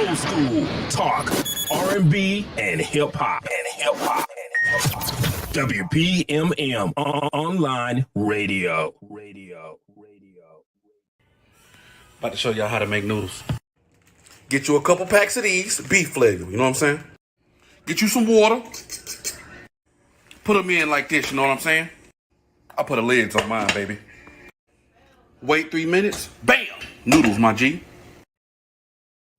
old school talk, R&B, and hip hop. WPMM online radio. About to show y'all how to make noodles. Get you a couple packs of these, beef flavor, you know what I'm saying? Get you some water. Put them in like this, you know what I'm saying? I put the lids on mine, baby. Wait 3 minutes. Bam! Noodles, my G.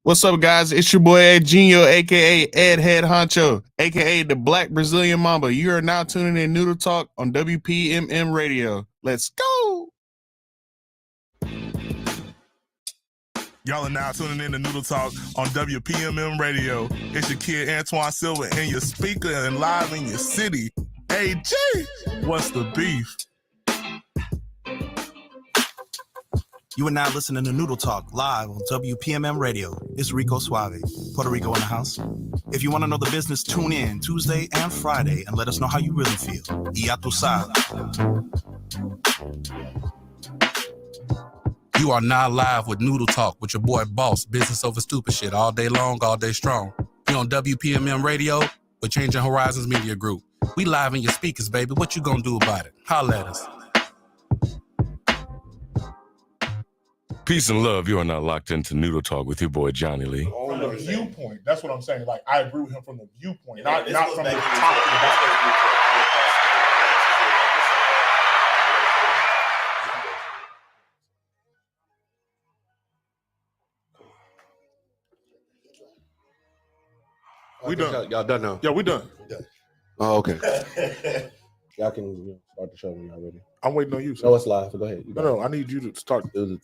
What's up, guys? It's your boy Ed Junior, a.k.a. Ed Head Honcho, a.k.a. the Black Brazilian Mamba. You are now tuning in Noodle Talk on WPMM Radio. Let's go! Y'all are now tuning in to Noodle Talk on WPMM Radio. It's your kid Antoine Silva and your speaker and live in your city. Hey, G, what's the beef? You are now listening to Noodle Talk live on WPMM Radio. It's Rico Suave, Puerto Rico in the house. If you want to know the business, tune in Tuesday and Friday and let us know how you really feel. Y ya tu sabes. You are now live with Noodle Talk with your boy Boss, business over stupid shit, all day long, all day strong. You on WPMM Radio with Changing Horizons Media Group. We live in your speakers, baby. What you gonna do about it? Holla at us. Peace and love. You are now locked into Noodle Talk with your boy Johnny Lee. From the viewpoint, that's what I'm saying. Like, I agree with him from the viewpoint, not from the top to the bottom. We done. Y'all done now? Yeah, we done. Oh, okay. Y'all can start the show when y'all ready. I'm waiting on you. No, it's live. Go ahead. No, I need you to start. You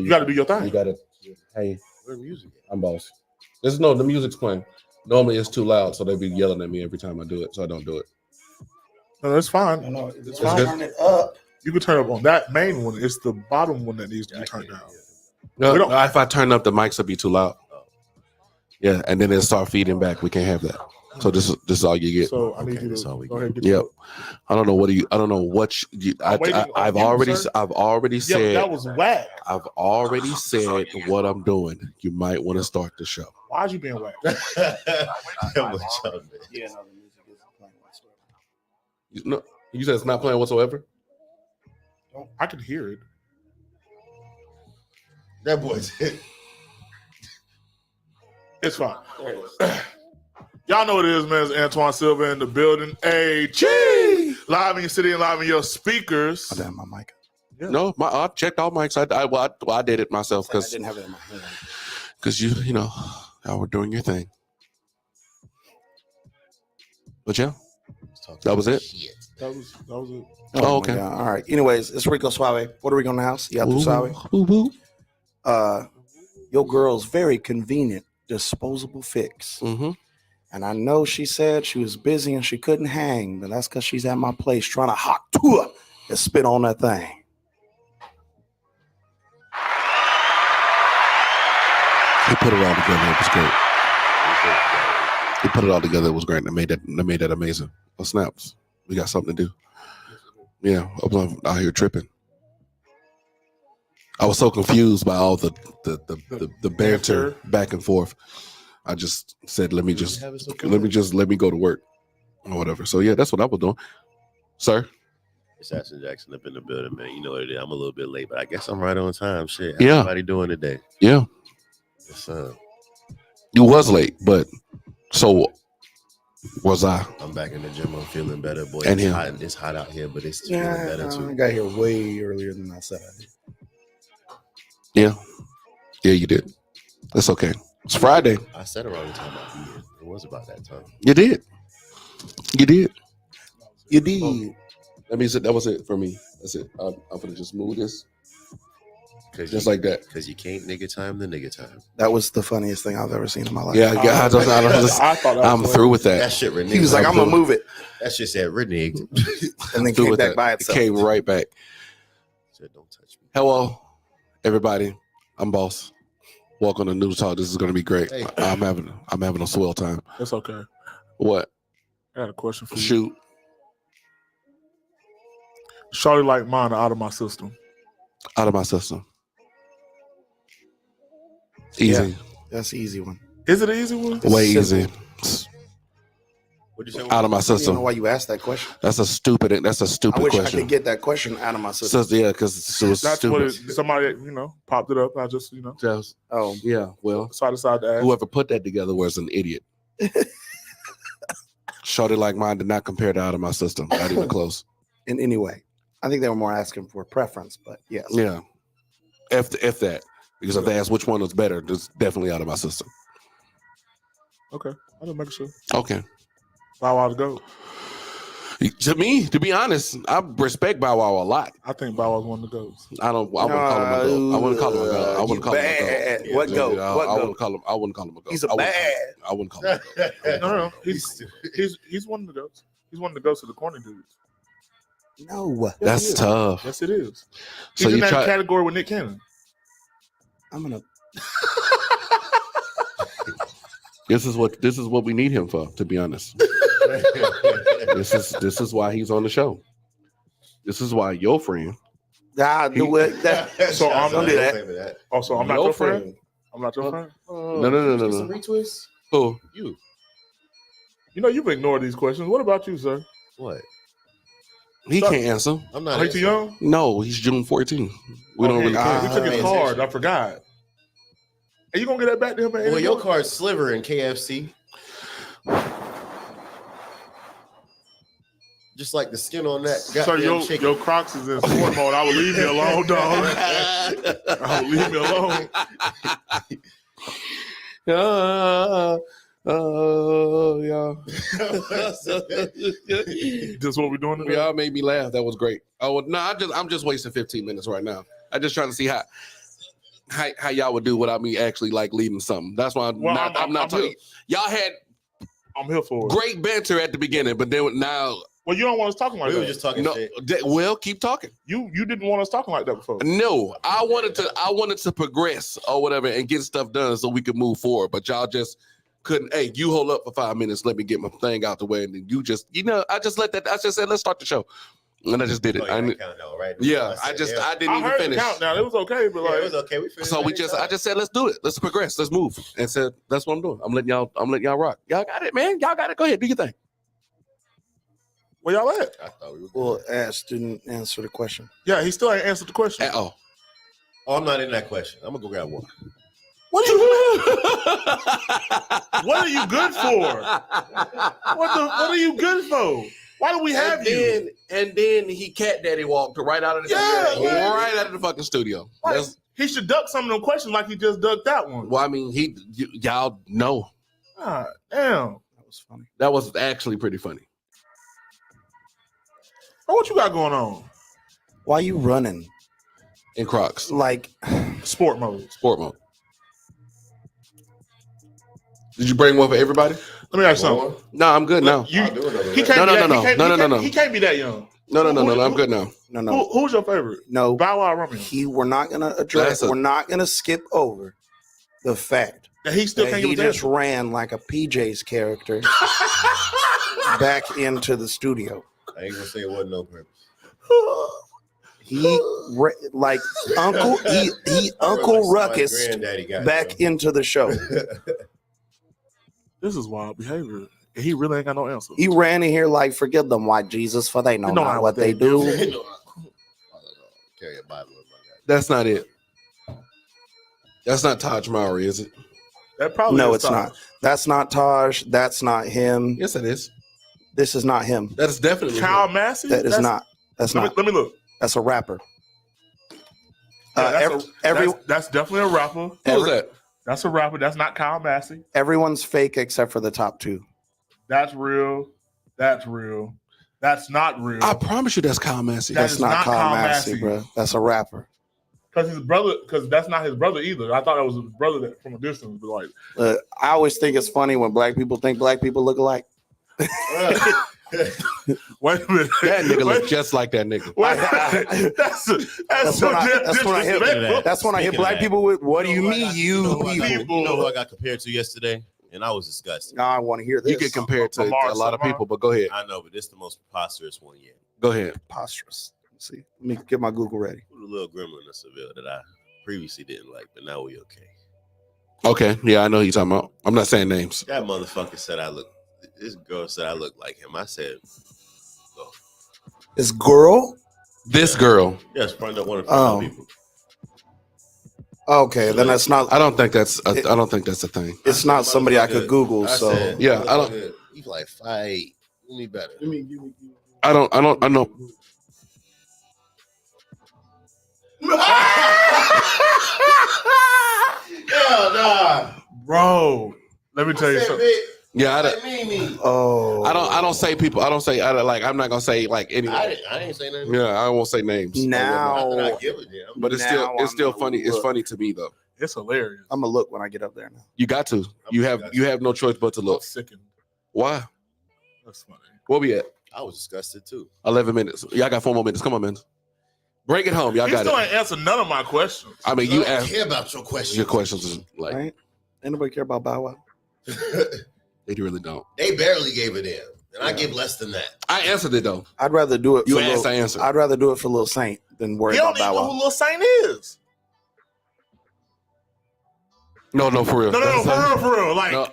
got to do your thing. You got to. Hey, where's music? I'm Boss. The music's playing. Normally it's too loud, so they be yelling at me every time I do it, so I don't do it. No, that's fine. No, it's fine. turn it up. You can turn up on that main one. It's the bottom one that needs to be turned down. No, if I turn up, the mics will be too loud. Yeah, and then it'll start feeding back. We can't have that. So this is all you get. So I need you to go ahead and get Yep. I don't know what I've already said. Yeah, that was whack. I've already said what I'm doing. You might want to start the show. Why'd you being whack? Yeah, no, the music isn't playing whatsoever. No, you said it's not playing whatsoever? I can hear it. That boy's hit. It's fine. Y'all know what it is, man. It's Antoine Silva in the building. Hey, G! Live in your city and live in your speakers. Oh, damn, my mic. Yeah. No, I checked all mics. I did it myself I didn't have it in my hand. because you know, y'all were doing your thing. But yeah, that was it. That was it. Oh, okay. All right. Anyways, it's Rico Suave, Puerto Rico in the house. Yeah, tu sabes. Your girl's very convenient disposable fix. Mm-hmm. And I know she said she was busy and she couldn't hang, but that's because she's at my place trying to hot tour and spit on that thing. He put it all together. It was great. He put it all together. It was great. They made that amazing. Oh, snaps. We got something to do. Yeah, I was out here tripping. I was so confused by all the banter back and forth. I just said, let me go to work or whatever. So yeah, that's what I was doing. Sir? Assassin Jackson up in the building, man. You know what it is. I'm a little bit late, but I guess I'm right on time. Shit. How's everybody doing today? Yeah. Yes, you was late, but so was I. I'm back in the gym. I'm feeling better, boy. And it's hot out here, but it's feeling better too. I got here way earlier than I said I did. Yeah, you did. That's okay. It's Friday. I said around the time I did. It was about that time. You did. That means that was it for me. That's it. I'm gonna just move this. Just like that. Because you can't nigga time the nigga time. That was the funniest thing I've ever seen in my life. Yeah, I'm through with that. That shit reneged. He was like, I'm gonna move it. That shit said reneged. And then came back by itself. It came right back. Said, don't touch me. Hello, everybody. I'm Boss. Welcome to Noodle Talk. This is gonna be great. Hey. I'm having a swell time. That's okay. What? I got a question for you. Shoot. Shorty like mine are out of my system. Out of my system. Easy. Yeah, that's the easy one. Is it an easy one? Way Simple. easy. What'd you say? Out of my I don't know system. why you asked that question. That's a stupid I wish I question. could get that question out of my system. So, yeah, because it was That's stupid. what somebody, popped it up. I just, Just, Oh, yeah, well, so I decided to ask. whoever put that together was an idiot. Shorty like mine did not compare to Out of My System. Not even close. in any way. I think they were more asking for preference, but yes. Yeah. If that. Because if they ask which one was better, it's definitely Out of My System. Okay, I didn't make sure. Okay. Bow Wow to go. To me, to be honest, I respect Bow Wow a lot. I think Bow Wow's one of the goats. I wouldn't call him a goat. I wouldn't call him a goat. I wouldn't call him a goat. What goat? Yeah, What I wouldn't goat? call him. I wouldn't call him a goat. He's a bad. I wouldn't call him a goat. No. He's one of the goats. He's one of the goats of the corny dudes. No. That's he is. tough. Yes, it is. So He's in you that try. category with Nick Cannon. I'm gonna. This is what we need him for. To be honest, this is why he's on the show. This is why your friend. Do it. So I'm Don't do that. Oh, so I'm not your friend? I'm not your friend? No. Some retweets? Who? You. You've ignored these questions. What about you, sir? What? He Stop. can't answer. I'm not. Are you too young? No, he's June 14th. We don't really care. He took his card. I forgot. Are you gonna get that back to him? Well, your card's Sliver in KFC. Just like the skin on that Sir, goddamn chicken. your Crocs is in sport mode. I would leave me alone, dog. I would leave me alone. Y'all. Just what we're doing today? Y'all made me laugh. That was great. Oh no, I'm just wasting 15 minutes right now. I'm just trying to see how y'all would do without me actually like leading something. That's why I'm not talking. Y'all had I'm here for it. great banter at the beginning, but then now. Well, you don't want us talking like We that. were just talking shit. Well, keep talking. You didn't want us talking like that before. No, I wanted to progress or whatever and get stuff done so we could move forward. But y'all just couldn't. Hey, you hold up for 5 minutes. Let me get my thing out the way, and then you just, I just said let's start the show, and I just did it. Countdown, right? Yeah, I didn't I even heard finish. the countdown. It was okay, but it was okay. We finished. So I just said let's do it. Let's progress. Let's move. And said that's what I'm doing. I'm letting y'all rock. Y'all got it, man. Y'all got it. Go ahead, do your thing. Where y'all at? I thought we were. Well, Ash didn't answer the question. Yeah, he still ain't answered the question. At all. Oh, I'm not in that question. I'm gonna go grab one. What are you good for? What are you good for? Why do we have you? And then he cat daddy walked right out of the right out of the fucking studio. He should duck some of them questions like he just ducked that one. Well, I mean, y'all know. God damn. That was funny. That was actually pretty funny. Oh, what you got going on? Why you running? In Crocs. Like Sport mode. Sport mode. Did you bring one for everybody? Let me ask you something. No, I'm good now. He can't No. He can't be that young. No. I'm good now. No. Who's your favorite? No. Bow Wow Romeo. We're not gonna address. We're not gonna skip over the fact that he still can't he give just ran like a PJ's character back into the studio. I ain't gonna say it wasn't no purpose. Like Uncle Ruckus back into the show. This is wild behavior. He really ain't got no answer. He ran in here like, forgive them, white Jesus, for they know not what they do. Carry a Bible in my guy. That's not it. That's not Taj Mowry, is it? That probably no, is it's Taj. not. That's not Taj. That's not him. Yes, it is. This is not him. That's definitely Kyle him. Massey? That is not. That's not. Let me look. That's a rapper. Yeah, that's definitely a rapper. Who's that? That's a rapper. That's not Kyle Massey. Everyone's fake except for the top two. That's real. That's real. That's not real. I promise you that's Kyle Massey. That's not Kyle Massey, bro. That's a rapper. Because his brother, because that's not his brother either. I thought that was his brother that from a distance, but like I always think it's funny when black people think black people look alike. wait a minute. That nigga look just like that nigga. That's when I hit black people with, what do you mean you people? You know who I got compared to yesterday? And I was disgusted. Now I want to hear this. You get compared to a lot of people, but go ahead. I know, but this is the most preposterous one yet. Go ahead. Preposterous. Let's see. Let me get my Google ready. The little gremlin of Seville that I previously didn't like, but now we okay. Okay, yeah, I know who you're talking about. I'm not saying names. That motherfucker said I look. This girl said I look like him. I said, oh. This girl? This girl. Yes, probably one of the people. Okay, then that's not. I don't think that's. I don't think that's a thing. It's not somebody I could Google. So yeah, I don't. He's like 5'8". Give me better. I don't. I know. Hell nah, bro. Let me tell you something. Yeah, I don't say people. I don't say. I'm not gonna say like anything. I didn't say nothing. Yeah, I won't say names. Now, I give a damn. But it's still funny. It's funny to me though. It's hilarious. I'm gonna look when I get up there now. You got to. You have no choice but to look. Sickened. Why? That's funny. Where we at? I was disgusted too. 11 minutes. Y'all got 4 more minutes. Come on, man. Bring it home. Y'all got still it. ain't answered none of my questions. I mean, you I don't asked. care about your questions. Your questions is like Right? Anybody care about Bow Wow? they really don't. They barely gave a damn, and I give less than that. I answered it though. I'd rather do it. You for asked, Lil, I answered. I'd rather do it for Lil Saint than worry You don't about even Bow know Wow. who Lil Saint is. No, for real. No, for real. Like, No.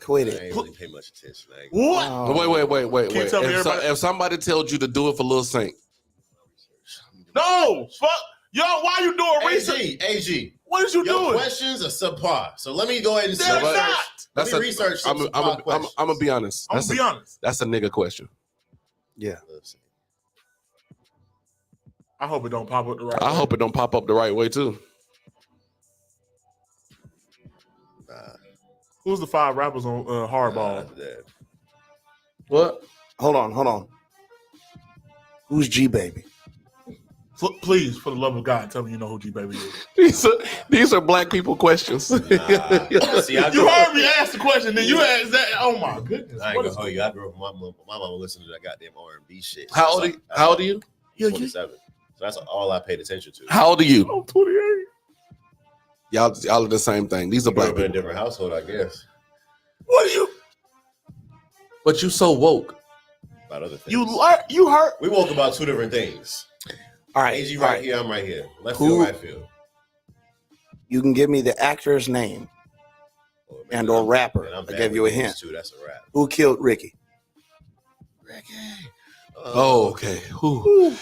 Quit I it. ain't really pay much attention. what? Oh. Wait. Can you tell me If somebody tells you to do it for Lil Saint, No, fuck. Yo, why you doing research? AG. What is you Your doing? questions are subpar. So let me go ahead and They're research. not. Let me research some subpar questions. I'm gonna be honest. I'm gonna be honest. That's a nigga question. Yeah. I hope it don't pop up the right I way. hope it don't pop up the right way too. Who's the 5 rappers on Hardball? What? Hold on. Who's G Baby? Please, for the love of God, tell me you know who G Baby is. These are black people questions. See, You heard me ask the question, then you asked that. Oh my goodness! I ain't gonna hold you. I grew up with my mama listening to that goddamn R&B shit. How old are you? 27. So that's all I paid attention to. How old are you? I'm 28. Y'all are the same thing. These are black Grew up in a people. different household, I guess. What are you? But you so woke. About other things. You heard? We woke about 2 different things. All right. AG all right right. here, I'm right here. Left Who- field, right field. You can give me the actor's name Oh, and or rapper. man, I'm I bad gave you a with hint. names, too. That's a rap. Who killed Ricky? Ricky. Oh, okay. Who?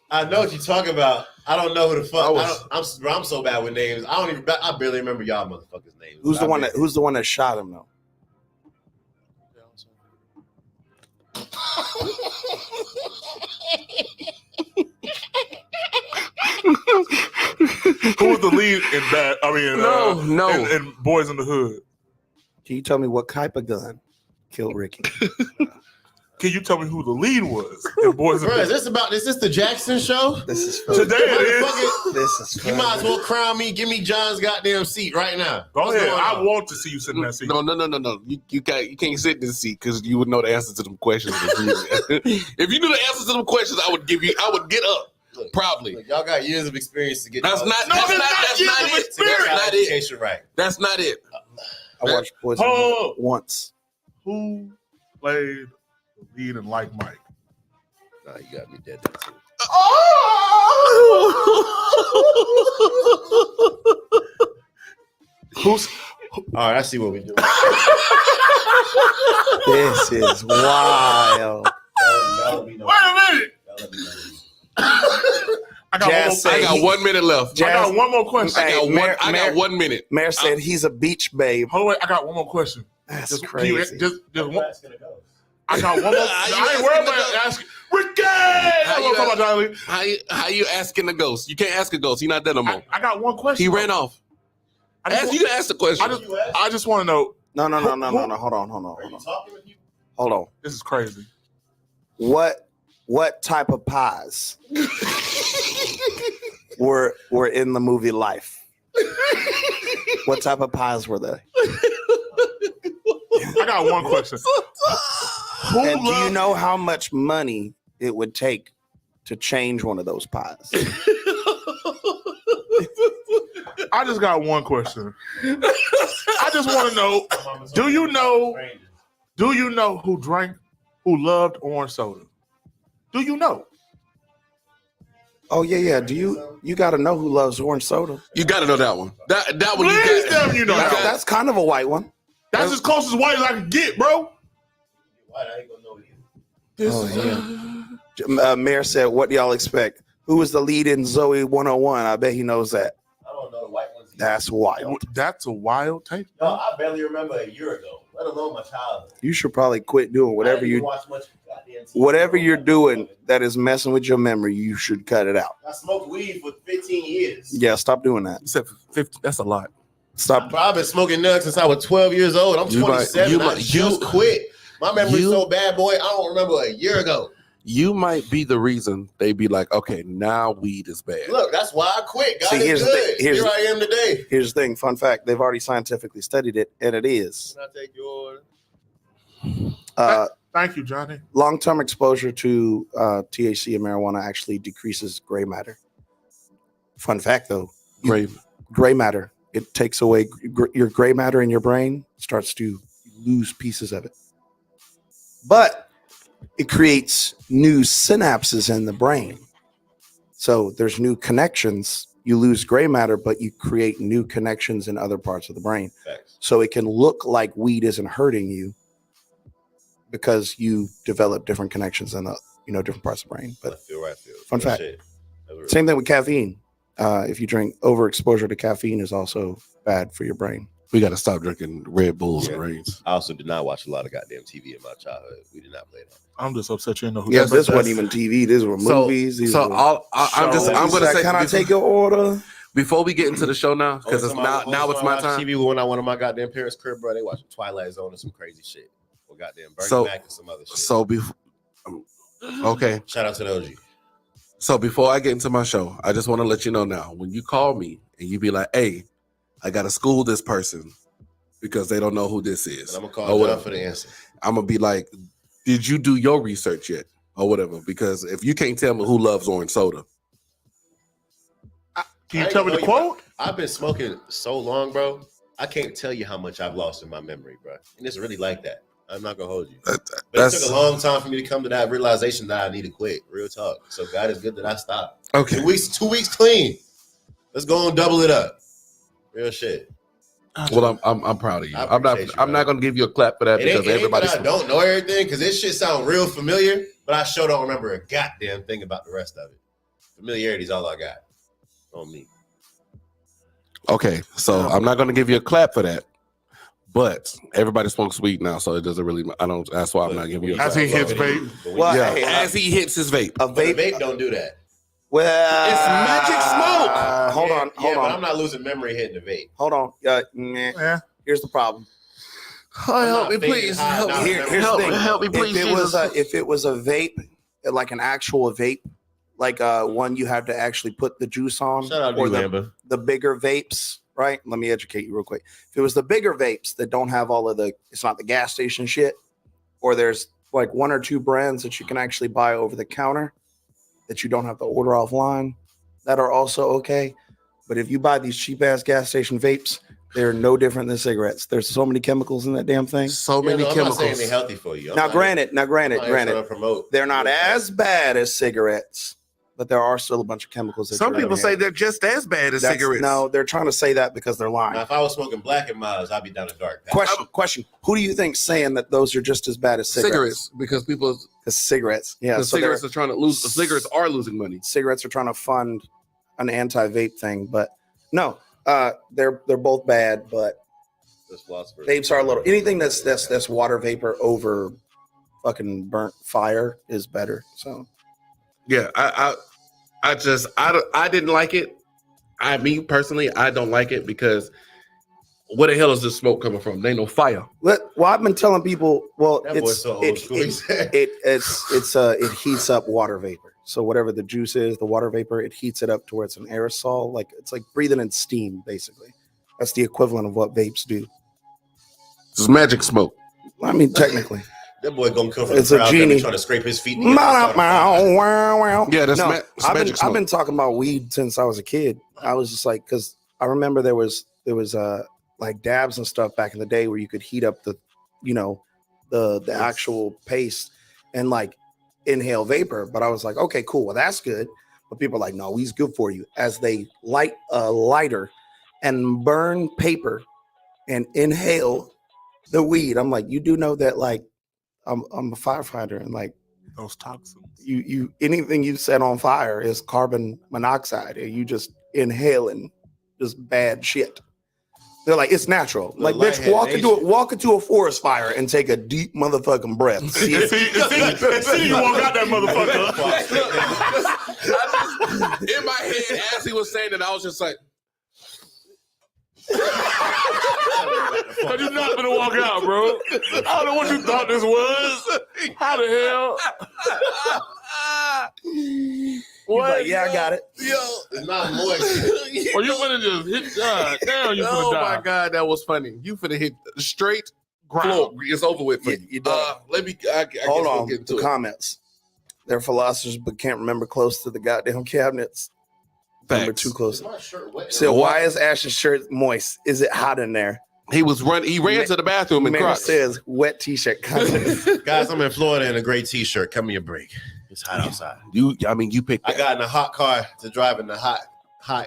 I know what you're talking about. I don't know who the fuck. I I'm so bad with names. I barely remember y'all motherfuckers' names. Who's the one that shot him though? Who was the lead in that? I mean, No. in Boys in the Hood. Can you tell me what type of gun killed Ricky? Can you tell me who the lead was in Boys in the Bro, Hood? is this the Jackson show? This is funny. Today it is. Motherfucker, This is you funny. might as well crown me. Give me John's goddamn seat right now. Go What's ahead. going I on? want to see you sit in that seat. No. You can't sit in this seat because you would know the answers to them questions. If you knew the answers to them questions, I would get up Look, proudly. Look, y'all got years of experience to get. That's not to it. get That's your not it. education right. That's not it. I watched Boys in the Oh. Hood once. Who played the lead in Like Mike? Nah, you got me dead there too. Who's All right, I see what we do. This is wild. Wait a minute. I got 1 minute left. I got one more question. Hey, I got 1 minute. Mayor said he's a beach babe. Hold on, wait, I got one more question. That's Just crazy. just one. I got one more. I ain't worried about asking. Ricky! How you asking the ghost? You can't ask a ghost. He's not there no more. I got one question. He ran off. You can ask the question. I just want to know. No. Hold on. Hold on. This is crazy. What type of pies were in the movie Life? What type of pies were they? I got one question. And do you know how much money it would take to change one of those pies? I just got one question. I just want to know: Do you know who loved orange soda? Do you know? Oh yeah. Do you got to know who loves orange soda? You got to know that one. That one. Please tell me you know that one. That's kind of a white one. That's as close as white as I can get, bro. White, I ain't gonna know either. Mayor said, "What do y'all expect? Who was the lead in Zoe 101? I bet he knows that. I don't know the white ones. That's wild. That's a wild take. No, I barely remember a year ago, let alone my childhood. You should probably quit doing whatever I didn't you watch much goddamn TV. whatever you're doing that is messing with your memory. You should cut it out. I smoked weed for 15 years. Yeah, stop doing that. Except 50. That's a lot. Stop. Bro, I've been smoking nuts since I was 12 years old. I'm 27. I just quit. My memory's so bad, boy. I don't remember a year ago. You might be the reason they be like, okay, now weed is bad. Look, that's why I quit. God is good. Here I am today. Here's the thing. Fun fact. They've already scientifically studied it, and it is. Can I take your order? Thank you, Johnny. Long-term exposure to THC and marijuana actually decreases gray matter. Fun fact, though. Gray matter. It takes away your gray matter in your brain, starts to lose pieces of it. But it creates new synapses in the brain. So there's new connections. You lose gray matter, but you create new connections in other parts of the brain. Facts. So it can look like weed isn't hurting you because you develop different connections in the different parts of the brain. But fun fact. Same thing with caffeine. If you drink, overexposure to caffeine is also bad for your brain. We got to stop drinking Red Bulls and Reigns. I also did not watch a lot of goddamn TV in my childhood. We did not play that. I'm just upset you didn't know who. Yes, this wasn't even TV. These were movies. I'm going to say, can I take your order? Before we get into the show now, because it's now it's my time. TV when I went to my goddamn parents' crib, bro, they watching Twilight Zone and some crazy shit. Or goddamn Bernie Mac and some other shit. So okay. Shout out to the OG. So before I get into my show, I just want to let you know now, when you call me and you be like, hey, I got to school this person because they don't know who this is. And I'm going to call John for the answer. I'm going to be like, did you do your research yet? Or whatever. Because if you can't tell me who loves orange soda. Can you tell me the quote? I've been smoking so long, bro. I can't tell you how much I've lost in my memory, bro. And it's really like that. I'm not going to hold you. But it took a long time for me to come to that realization that I need to quit. Real talk. So God is good that I stopped. Okay. 2 weeks clean. Let's go and double it up. Real shit. Well, I'm proud of you. I'm not going to give you a clap for that because everybody. I don't know everything because this shit sound real familiar, but I sure don't remember a goddamn thing about the rest of it. Familiarity is all I got on me. Okay, so I'm not going to give you a clap for that, but everybody smokes weed now, so it doesn't really. That's why I'm not giving you a clap. As he hits vape. Well, as he hits his vape. A vape don't do that. Well, it's magic smoke. Hold on. But I'm not losing memory hitting the vape. Hold on. Here's the problem. Help me, please. Help me. Here's the thing. Help me, please. If it was a vape, like an actual vape, like one you have to actually put the juice on, Shout out or to Lamba. the bigger vapes, right? Let me educate you real quick. If it was the bigger vapes that don't have all of it's not the gas station shit, or there's like one or two brands that you can actually buy over the counter that you don't have to order offline, that are also okay. But if you buy these cheap ass gas station vapes, they're no different than cigarettes. There's so many chemicals in that damn thing. So many chemicals. I'm not saying they're healthy for you. Granted, promote. they're not as bad as cigarettes, but there are still a bunch of chemicals. Some people say they're just as bad as cigarettes. No, they're trying to say that because they're lying. Now, if I was smoking Black and Miles, I'd be down the dark path. Question. Who do you think's saying that those are just as bad as cigarettes? Because people. Because cigarettes. Yeah. So cigarettes are trying to lose. Cigarettes are losing money. Cigarettes are trying to fund an anti-vape thing, but no, they're both bad, but vapes are a little. Anything that's water vapor over fucking burnt fire is better. So. Yeah, I didn't like it. Me personally, I don't like it because where the hell is this smoke coming from? There ain't no fire. Well, I've been telling people. Well, That boy's so old school. it heats up water vapor. So whatever the juice is, the water vapor, it heats it up to where it's an aerosol. Like it's like breathing in steam, basically. That's the equivalent of what vapes do. It's magic smoke. I mean, technically. That boy gonna come from It's the crowd. a genie. Trying to scrape his feet. Yeah, that's no, I've been talking about weed since I was a kid. I was just like, because I remember there was like dabs and stuff back in the day where you could heat up the actual paste and like inhale vapor. But I was like, okay, cool. Well, that's good. But people are like, no, weed's good for you. As they light a lighter and burn paper and inhale the weed, I'm like, you do know that, like, I'm a firefighter, and like those toxins. You anything you set on fire is carbon monoxide, and you just inhaling just bad shit. They're like, it's natural. Like, bitch, walk into a forest fire and take a deep motherfucking breath. See, you walk out that motherfucker. In my head, as he was saying that, I was just like, But you're not gonna walk out, bro. I don't know what you thought this was. How the hell? What? Like, yeah, I got it. Yo, it's not moist. Or you finna just hit God. Damn, you finna die. Oh my God, that was funny. You finna hit straight floor. It's over with for you. Let me. Hold on. Get into the comments. They're philosophers, but can't remember close to the goddamn cabinets. Remember too close. So why is Ash's shirt moist? Is it hot in there? He was running. He ran to the bathroom and Crocs. Says wet t-shirt. Guys, I'm in Florida in a gray t-shirt. Come your break. It's hot outside. You picked that. I got in a hot car to drive in the hot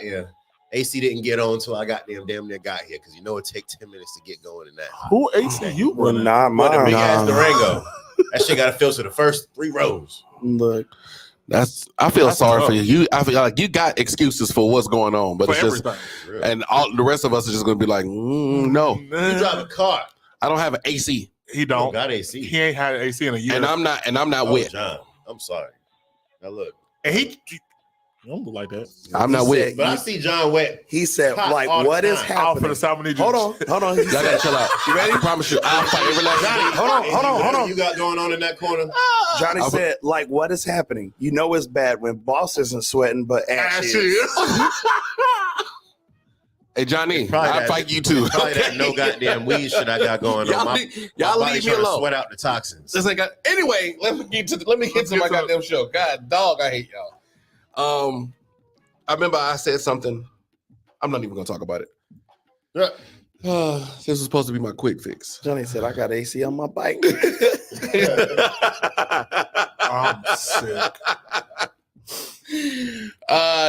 air. AC didn't get on until I damn near got here because it takes 10 minutes to get going in that. Who AC you? Well, not mine. The big ass Durango. That shit got to filter the first 3 rows. Look. I feel sorry for you. I feel like you got excuses for what's going on, but it's just, and all the rest of us are just gonna be like, no. You drive a car. I don't have an AC. He don't got AC. He ain't had an AC in a year. And I'm not wet. John, I'm sorry. Now look. And he don't look like that. I'm not wet. But I see John wet. He said, like, what is happening? For the Salmon Hold on. Y'all gotta chill out. You ready? I promise you, I'll fight every last Johnny, hold on. What you got going on in that corner? Johnny said, like, what is happening? You know it's bad when boss isn't sweating, but Ash is. Hey, Johnny, I'll fight you too. Probably that no goddamn weed shit I got going on. Y'all leave me alone. Sweat out the toxins. Anyway, let me get to my goddamn show. God, dog, I hate y'all. I remember I said something. I'm not even gonna talk about it. This was supposed to be my quick fix. Johnny said, I got AC on my bike. I'm sick.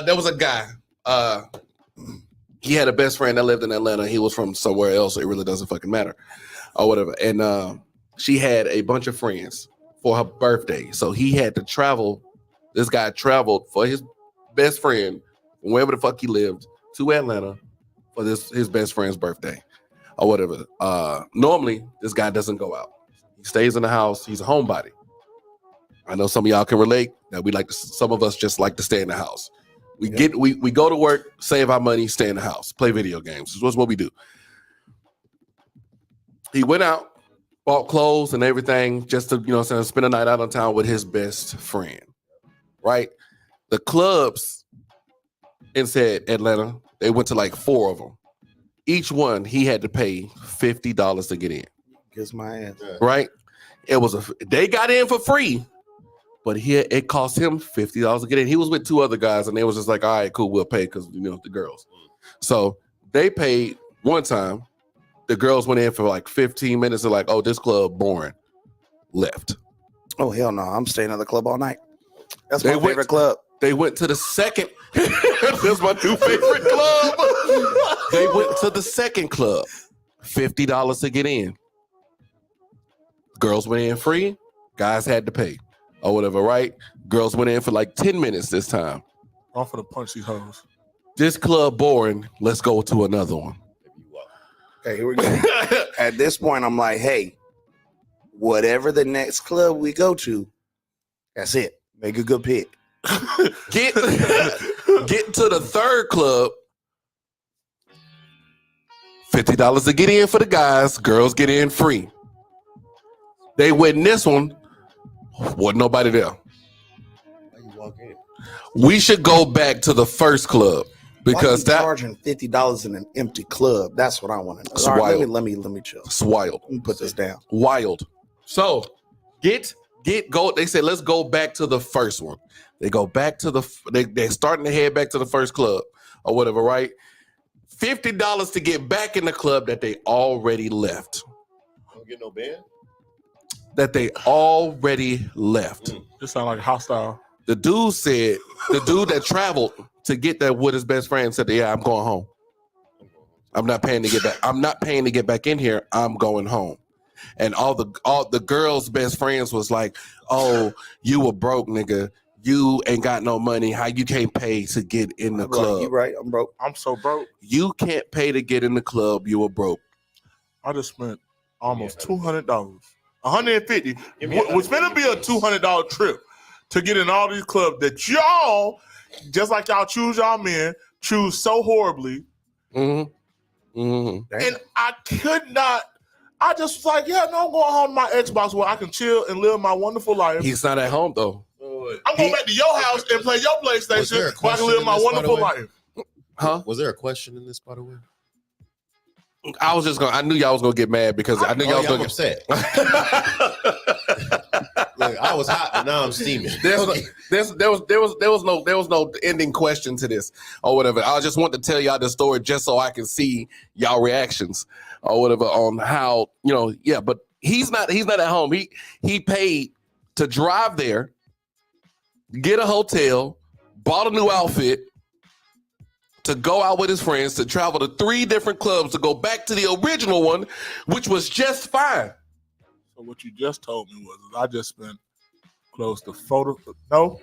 There was a guy. He had a best friend that lived in Atlanta. He was from somewhere else, so it really doesn't fucking matter or whatever. And she had a bunch of friends for her birthday. So he had to travel. This guy traveled for his best friend, wherever the fuck he lived, to Atlanta for his best friend's birthday or whatever. Normally, this guy doesn't go out. He stays in the house. He's a homebody. I know some of y'all can relate that some of us just like to stay in the house. We go to work, save our money, stay in the house, play video games. That's what we do. He went out, bought clothes and everything just to, spend a night out on town with his best friend. Right? The clubs in said Atlanta, they went to like 4 of them. Each one he had to pay $50 to get in. Kiss my ass. Right? They got in for free. But here it cost him $50 to get in. He was with 2 other guys, and they was just like, all right, cool, we'll pay because, the girls. So they paid one time. The girls went in for like 15 minutes. They're like, oh, this club boring. Left. Oh, hell no. I'm staying at the club all night. That's my favorite club. They went to the second. That's my new favorite club. They went to the second club. $50 to get in. Girls went in free. Guys had to pay. Or whatever, right? Girls went in for like 10 minutes this time. I'm for the punch these hoes. This club boring. Let's go to another one. Okay, here we go. At this point, I'm like, hey, whatever the next club we go to, that's it. Make a good pick. Get to the third club. $50 to get in for the guys. Girls get in free. They went in this one. Wasn't nobody there. We should go back to the first club because charging $50 in an empty club. That's what I want to know. It's All right, wild. let me chill. It's wild. Let me put this down. Wild. So go. They said let's go back to the first one. They go back to they're starting to head back to the first club or whatever, right? $50 to get back in the club that they already left. Don't get no band. That they already left. This sound like hostile. The dude that traveled to get that with his best friend said, "Yeah, I'm going home. I'm not paying to get back. I'm not paying to get back in here. I'm going home." And all the girls' best friends was like, "Oh, you a broke nigga. You ain't got no money. How you can't pay to get in the club? You right? I'm broke. I'm so broke. You can't pay to get in the club. You a broke." I just spent almost $200, $150. Was gonna be a $200 trip to get in all these clubs that y'all, just like y'all choose y'all men, choose so horribly. Mm-hmm. Mm-hmm. And I could not. I just was like, yeah, no, I'm going home to my Xbox where I can chill and live my wonderful life. He's not at home though. I'm going back to your house and play your PlayStation where I can live my wonderful life. Huh? Was there a question in this, by the way? I knew y'all was gonna get mad because I knew y'all was gonna get upset. Look, I was hot, but now I'm steaming. There was no ending question to this or whatever. I just want to tell y'all the story just so I can see y'all reactions or whatever on how, but he's not at home. He paid to drive there, get a hotel, bought a new outfit, to go out with his friends, to travel to 3 different clubs, to go back to the original one, which was just fine. So what you just told me was I just spent close to $600.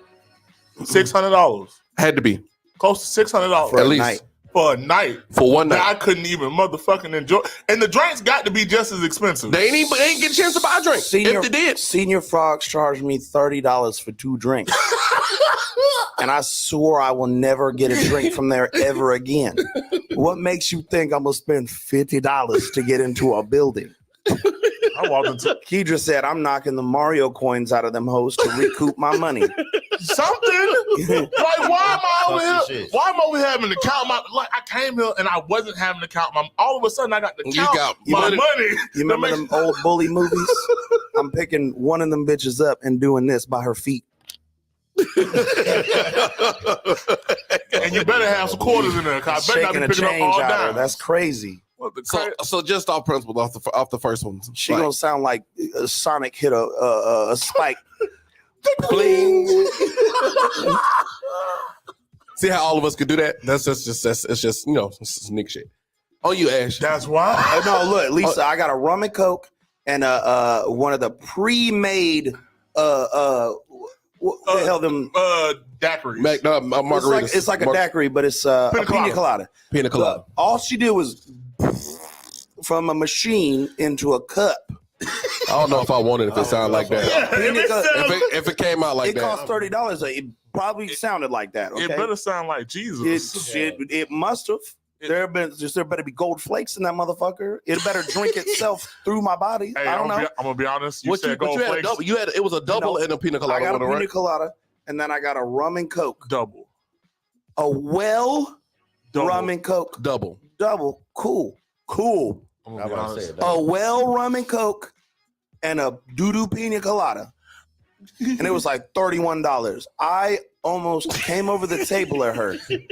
Had to be. Close to $600. For at least. For a night. For one night. That I couldn't even motherfucking enjoy. And the drinks got to be just as expensive. They ain't get a chance to buy a drink. If they did. Senior Frogs charged me $30 for 2 drinks. And I swore I will never get a drink from there ever again. What makes you think I'm going to spend $50 to get into a building? Kedra said, I'm knocking the Mario coins out of them hoes to recoup my money. Something? Like, why am I over here? Why am I over here having to count my, like, I came here and I wasn't having to count my, all of a sudden I got to count my money. You remember them old bully movies? I'm picking one of them bitches up and doing this by her feet. And you better have some quarters in there, because I better not be picking up all down. That's crazy. So just off principle, off the first one, she gonna sound like Sonic hit a spike. Bling. See how all of us could do that? It's just sneak shit. Oh, you Ash. That's why. No, look, Lisa, I got a rum and coke and one of the pre-made what the hell them daiquiris. Margaritas. It's like a daiquiri, but it's a pina colada. Pina colada. All she did was from a machine into a cup. I don't know if I wanted it if it sounded like that. If it came out like that. It cost $30. It probably sounded like that. Okay? It better sound like Jesus. It must have. There better be gold flakes in that motherfucker. It better drink itself through my body. Hey, I don't know. I'm gonna be honest. You said gold flakes. It was a double and a pina colada. I got a pina colada, and then I got a rum and coke. Double. A rum and coke. Double. Cool. A rum and coke and a doo-doo pina colada. And it was like $31. I almost came over the table at her. Hey,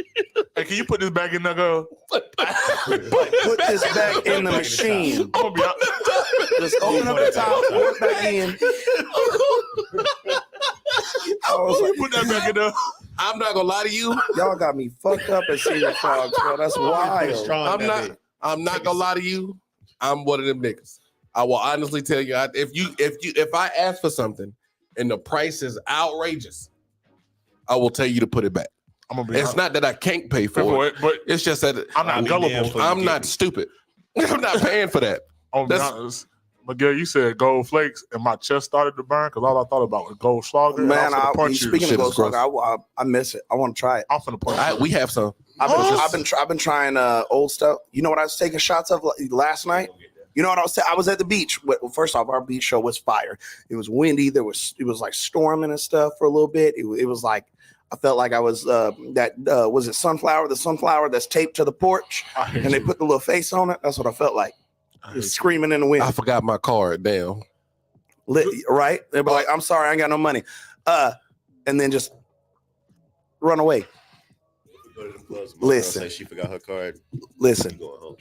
can you put this back in there, girl? Put this back in the machine. I'm gonna be honest. Just open up the top, put it back in. Put that back in there. I'm not gonna lie to you. Y'all got me fucked up at Senior Frogs, bro. That's wild. I'm not gonna lie to you. I'm one of them niggas. I will honestly tell you, if I ask for something and the price is outrageous, I will tell you to put it back. It's not that I can't pay for it, but it's just that I'm not gullible. I'm not stupid. I'm not paying for that. I'm be honest. Miguel, you said gold flakes, and my chest started to burn because all I thought about was gold schlager. Man, speaking of gold schlager, I miss it. I want to try it. I'm finna punch you. We have some. I've been trying old stuff. You know what I was taking shots of last night? You know what I was saying? I was at the beach. Well, first off, our beach show was fire. It was windy. It was like storming and stuff for a little bit. It was like I felt like I was was it sunflower? The sunflower that's taped to the porch, and they put the little face on it. That's what I felt like. Just screaming in the wind. I forgot my card. Damn. Right? They'd be like, "I'm sorry, I ain't got no money," and then just run away. Listen, she forgot her card. Listen,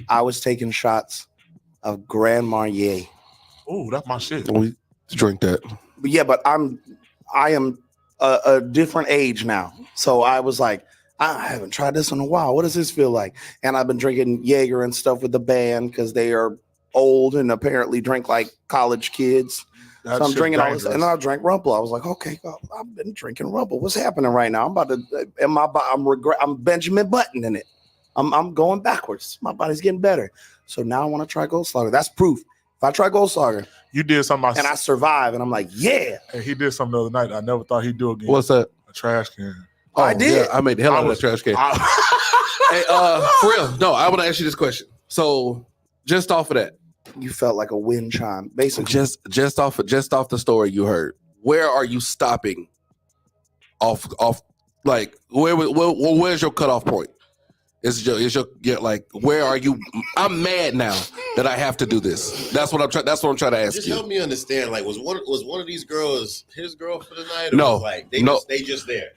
I was taking shots of Grand Marnier. Ooh, that's my shit. We drink that. But yeah, but I am a different age now. So I was like, I haven't tried this in a while. What does this feel like? And I've been drinking Jaeger and stuff with the band because they are old and apparently drink like college kids. That So I'm shit drinking all this, dangerous. and then I drank Rumble. I was like, okay, I've been drinking Rumble. What's happening right now? I'm about to, I'm Benjamin Buttoning it. I'm going backwards. My body's getting better. So now I want to try Goldschlager. That's proof. If I try Goldschlager, You did something. and I survive, and I'm like, yeah, Hey, he did something the other night that I never thought he'd do again. What's that? A trash can. I did. Yeah, I made the hell I out of was- that trash can. Hey, for real. No, I want to ask you this question. So, just off of that, You felt like a wind chime, basically. just off the story you heard, where are you stopping? Off, like where's your cutoff point? Is your like where are you? I'm mad now that I have to do this. That's what I'm trying to ask Just you. help me understand. Like, was one of these girls his girl for the night? Or No, was like they just there.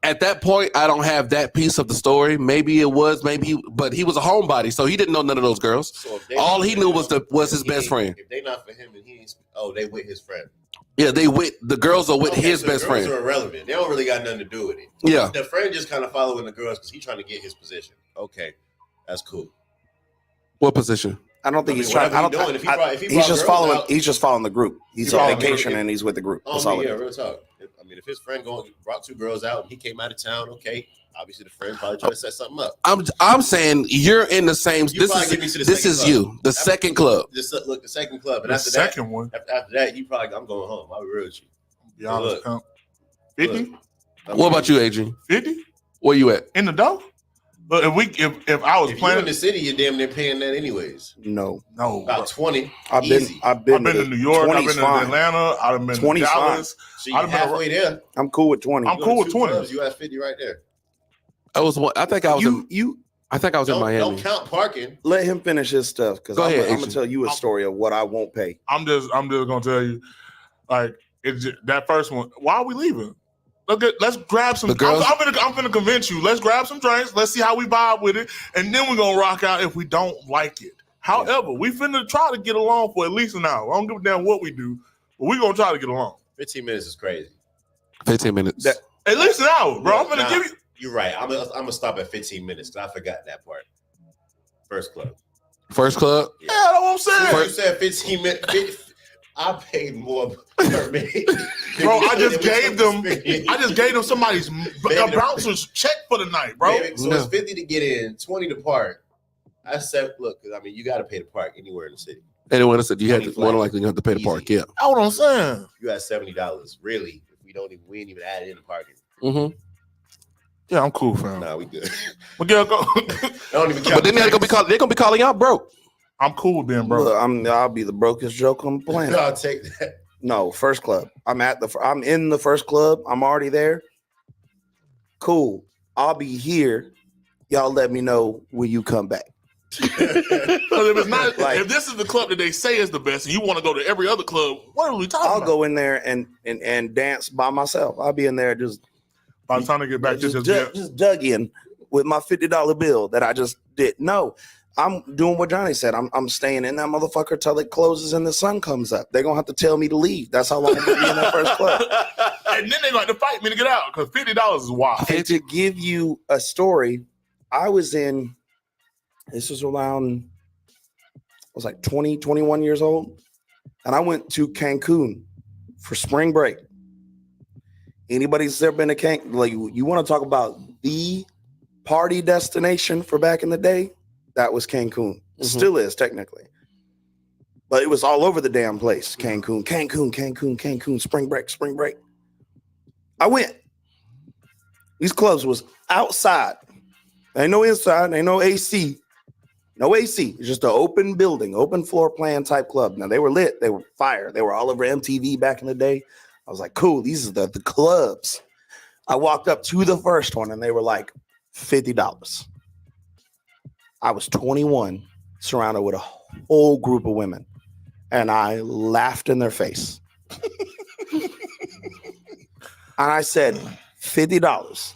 At that point, I don't have that piece of the story. Maybe it was, but he was a homebody, so he didn't know none of those girls. So if they All not he for knew him, was his he best ain't- friend. If they not for him and he ain't, they with his friend. Yeah, the girls are with Okay, his so best the girls friend. are irrelevant. They don't really got nothing to do with it. Yeah. The friend just kind of following the girls because he's trying to get his position. Okay, that's cool. What position? I don't think he's whatever trying. I he don't. doing, if he I- brought- if he he's brought just girls following. out- He's just following the group. He's He on following the vacation group. and he's with the group. Oh, That's I all mean, it yeah, is. real talk. I mean, if his friend brought two girls out and he came out of town, okay. Obviously, the friend probably trying to set something up. I'm saying you're in the same. You probably get me to the This second is club. you, the second club. Look, the second club, and The after second one. after that, you probably I'm going home. I'll be real with you. Be honest, Look. pimp. 50? Look, I What mean, about you, Adrian? 50? Where you at? In the dough? But if I was If you're in playing, the city, you're damn near paying that anyways. No, no, About 20. I've been. Easy. I've been. I've been to New York, I've been 20's to fine. Atlanta, I've been to 20's fine. Dallas. So you're I'd have been halfway there. I'm cool with 20. I'm You cool go to with two 20. clubs, you at 50 right there. I was. I think I was. I think I was in Don't Miami. count parking. Let him finish his stuff because Go I'm ahead, gonna Adrian. tell you a story of what I won't pay. I'm just gonna tell you, like that first one. Why are we leaving? Let's grab some. The girls- I'm gonna convince you. Let's grab some drinks. Let's see how we vibe with it, and then we're gonna rock out if we don't like it. However, we finna try to get along for at least an hour. I don't give a damn what we do, but we gonna try to get along. 15 minutes is crazy. 15 minutes. At least an hour, bro. I'm gonna Nah, give you. You're right. I'm gonna stop at 15 minutes because I forgot that part. First club. First club. Yeah, that's what I'm saying. You said 15 minutes. I paid more per minute. Bro, I just gave them somebody's a bouncer's check for the night, bro. Baby, so it's 50 to get in, 20 to park. I said, look, I mean, you got to pay to park anywhere in the city. Anyone that said you had to 20 more than flat. likely you have to pay the park. Yeah. That's what I'm saying. You got $70. Really? If we ain't even add in the parking. Mm-hmm. Yeah, I'm cool, fam. Nah, we good. But yeah, go. I don't even count. But then they're gonna be calling out broke. I'm cool with being broke. Look, I'll be the brokest joke on the planet. I'll take that. No, first club. I'm in the first club. I'm already there. Cool. I'll be here. Y'all let me know when you come back. Because if it's not, Like- if this is the club that they say is the best, and you want to go to every other club, what are we talking I'll about? go in there and dance by myself. I'll be in there just By the time I get back, just just dug in with my $50 bill that I just did. No, I'm doing what Johnny said. I'm staying in that motherfucker till it closes and the sun comes up. They're gonna have to tell me to leave. That's how long I'm gonna be in that first club. and then they're going to fight me to get out because $50 is wild. And to give you a story, this was around, I was like 20, 21 years old. And I went to Cancun for spring break. Anybody's ever been to Cancun? Like, you want to talk about the party destination for back in the day? That was Cancun. Mm-hmm. Still is technically. But it was all over the damn place. Cancun, spring break. I went. These clubs was outside. Ain't no inside, ain't no AC. No AC. It's just an open building, open floor plan type club. Now they were lit, they were fire. They were all over MTV back in the day. I was like, cool, these are the clubs. I walked up to the first one and they were like $50. I was 21, surrounded with a whole group of women, and I laughed in their face. And I said, $50.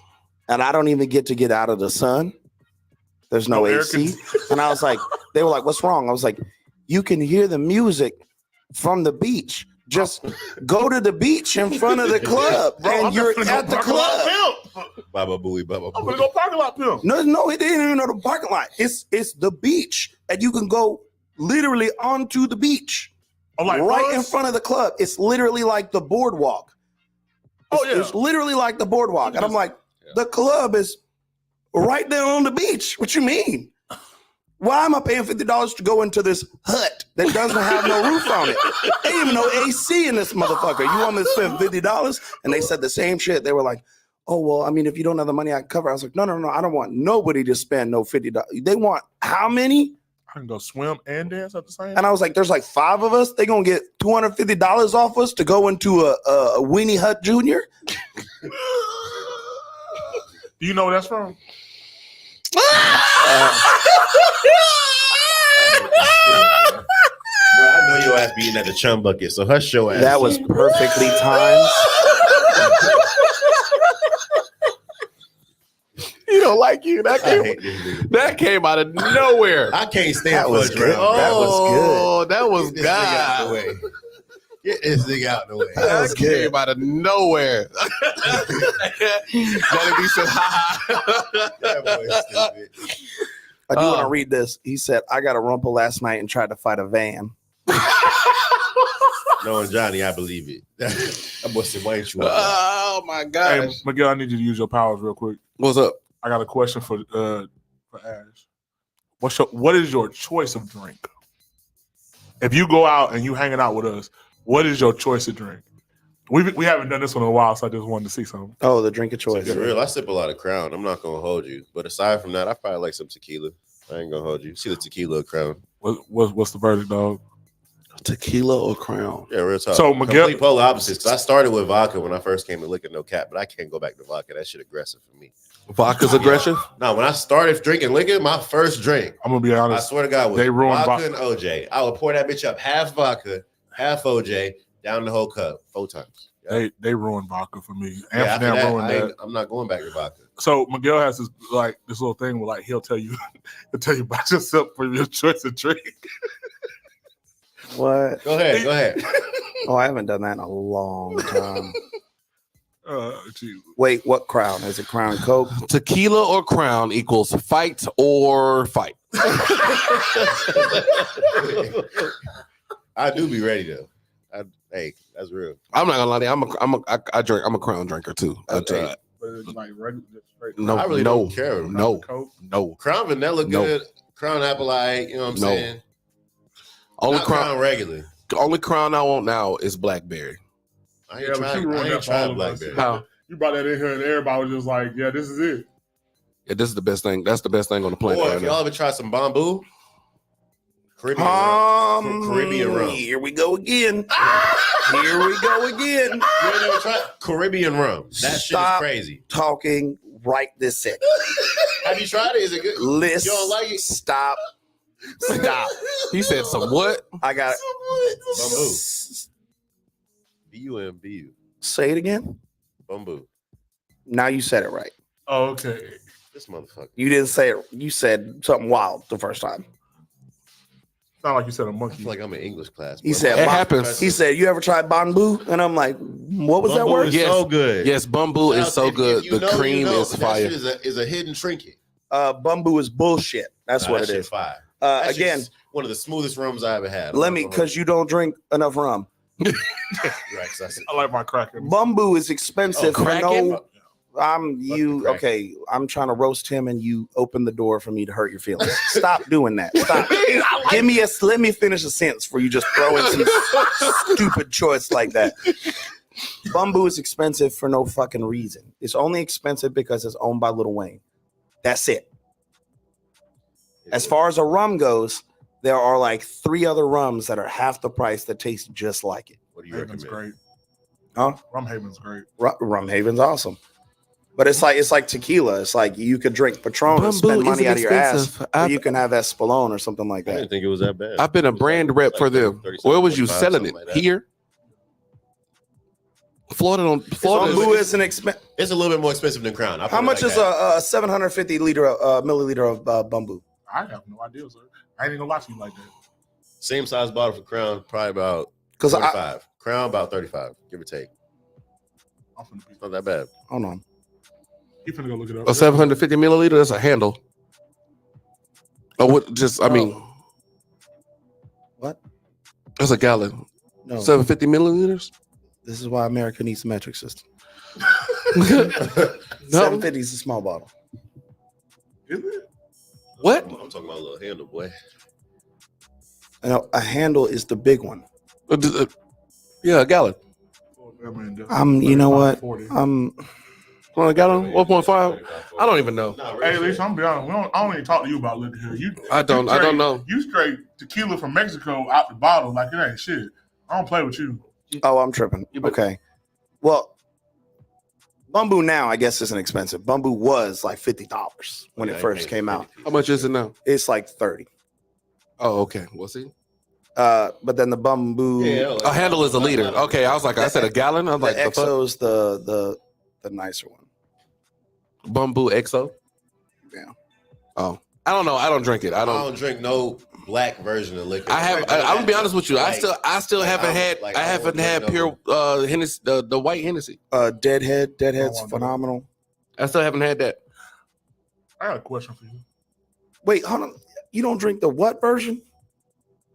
And I don't even get to get out of the sun. There's no AC. And I was like, they were like, what's wrong? I was like, you can hear the music from the beach, Just go to the beach in front of the club, Bro, and you're at the club. Baba Booey, Baba I'm gonna Booey. go parking lot pimp. No, it didn't even know the parking lot. It's the beach, and you can go literally onto the beach, like right Buzz? in front of the club. It's literally like the boardwalk. It's literally like the boardwalk, and I'm like, the club is right there on the beach. What you mean? Why am I paying $50 to go into this hut that doesn't have no roof on it? They ain't even no AC in this motherfucker. You want me to spend $50? And they said the same shit. They were like, oh, well, I mean, if you don't have the money, I can cover. I was like, no. I don't want nobody to spend no $50. They want how many? I can go swim and dance at the same time. And I was like, there's like 5 of us. They going to get $250 off us to go into a Weenie Hut Jr.? Do you know where that's from? Bro, I know your ass be eating at the chum bucket, so hush your ass. That was perfectly timed. You don't like you. That came out of nowhere. I can't stand That was Fudge good. Round. That was good. Oh, that was Get this nigga out the God. way. Get this nigga out the way. That came out of nowhere. Johnny B said, ha. That boy is stupid. I do want to read this. He said, I got a rumple last night and tried to fight a van. Knowing Johnny, I believe it. That boy said, why ain't you out Oh my gosh. Hey, Miguel, I need you to use your powers real quick. What's up? I got a question for Ash. What is your choice of drink? If you go out and you hanging out with us, what is your choice of drink? We haven't done this one in a while, so I just wanted to see something. Oh, the drink of choice. For real, I sip a lot of Crown. I'm not gonna hold you, but aside from that, I probably like some tequila. I ain't gonna hold you. See the tequila or Crown? What's the verdict, dog? Tequila or Crown? Yeah, real talk. So, Miguel- complete polar opposites. I started with vodka when I first came to liquor, no cap, but I can't go back to vodka. That shit aggressive for me. Vodka's aggressive? No, when I started drinking liquor, my first drink, I'm gonna be I honest. swear to God, was They ruined vodka vodka. and OJ. I would pour that bitch up, half vodka, half OJ, down the whole cup, 4 times. They ruined vodka for me. Yeah, after Amsterdam that, ruined that. I'm not going back to vodka. So Miguel has this little thing where he'll tell you about yourself for your choice of drink. What? Go ahead. Oh, I haven't done that in a long time. Geez. Wait, what Crown? Is it Crown Coke? Tequila or Crown equals fight or fight. I do be ready though. Hey, that's real. I'm not gonna lie to you. I'm a Crown drinker too. Okay. But it's like regular, just straight. No, I really no, don't care. no, Coke. no. Crown vanilla No. good. Crown apple light. You know what I'm No. saying? Only Not Crown, regular. only Crown I want now is blackberry. I Yeah, ain't but you trying. ruined I that ain't for all trying of us. blackberry. How? You brought that in here and everybody was just like, yeah, this is it. Yeah, this is the best thing. That's the best thing on the planet Boy, right if now. y'all ever try some bamboo, Caribbean rum. Caribbean rum. Here we go again. Here we go again. You ain't never tried Caribbean rum. That Stop shit is crazy. talking right this second. Have you tried it? Is it good? Listen. You don't like it? Stop. He said some what? I got Bamboo. B-U-M-B-U. Say it again. Bamboo. Now you said it right. Oh, okay. This motherfucker. You didn't say it. You said something wild the first time. Sound like you said a I monkey. feel like I'm in English class. He bro. said, It happens. He said, you ever tried bamboo? And I'm like, what was that Bamboo word? is Yes. so good. Yes, bamboo Shout is out so if good. you The know, you cream know, is but fire. That shit is a hidden trinket. Bamboo is bullshit. That's Nah, what that it shit is. Fire. That Again, shit's one of the smoothest rums I ever had. let me, because you don't drink enough rum. Right, 'cause I said- I like my Kraken. Bamboo is expensive for Kraken? no. I'm trying to roast him, and you open the door for me to hurt your feelings. Stop doing that. Stop. Let me finish a sentence before you just throw in some stupid choice like that. Bamboo is expensive for no fucking reason. It's only expensive because it's owned by Lil Wayne. That's it. As far as a rum goes, there are like 3 other rums that are half the price that taste just like it. What do you Haven's recommend? great. Huh? Rum Haven's great. Rum Haven's awesome. But it's like tequila. It's like you could drink Patron and spend money out of your ass, or you can have Espolón or something like I that. didn't think it was that bad. I've been a brand rep for them. 37, Where was you 45, selling it? something like that. Here? Florida. Bamboo is an expensive. It's a little bit more expensive than Crown. I'll How put it much like is that. a 750 milliliter of bamboo? I have no idea, sir. I ain't even gonna lie to you like that. Same size bottle for Crown, probably about Because 45. Crown about 35, give or take. It's not that bad. Hold on. You finna go look it up. A 750 milliliter. That's a handle. Oh, what? Just I mean, What? that's a gallon. No. 750 milliliters. This is why America needs a metric system. No. 750 is a small bottle. What? I'm talking about a little handle, boy. Now, a handle is the big one. Yeah, a gallon. You know what? On a gallon, 1.5. I don't even know. Hey, Lisa, I'm be honest. I don't even talk to you about liquor here. I don't know. You straight tequila from Mexico out the bottle like it ain't shit. I don't play with you. Oh, I'm tripping. Okay. Well, Bumbu now, I guess, isn't expensive. Bumbu was like $50 when it first came out. How much is it now? It's like 30. Oh, okay. We'll see. But then the Bumbu, A handle is a liter. Okay, I was like, I said a gallon. I was like, the XO's the nicer one. Bumbu XO. Yeah. Oh, I don't know. I don't drink it. I I don't. don't drink no black version of liquor. I'm gonna be honest with you. I still haven't had. like, I I haven't won't had drink pure Hennessy, the white Hennessy. Deadhead's phenomenal. I still haven't had that. I got a question for you. Wait, hold on. You don't drink the what version?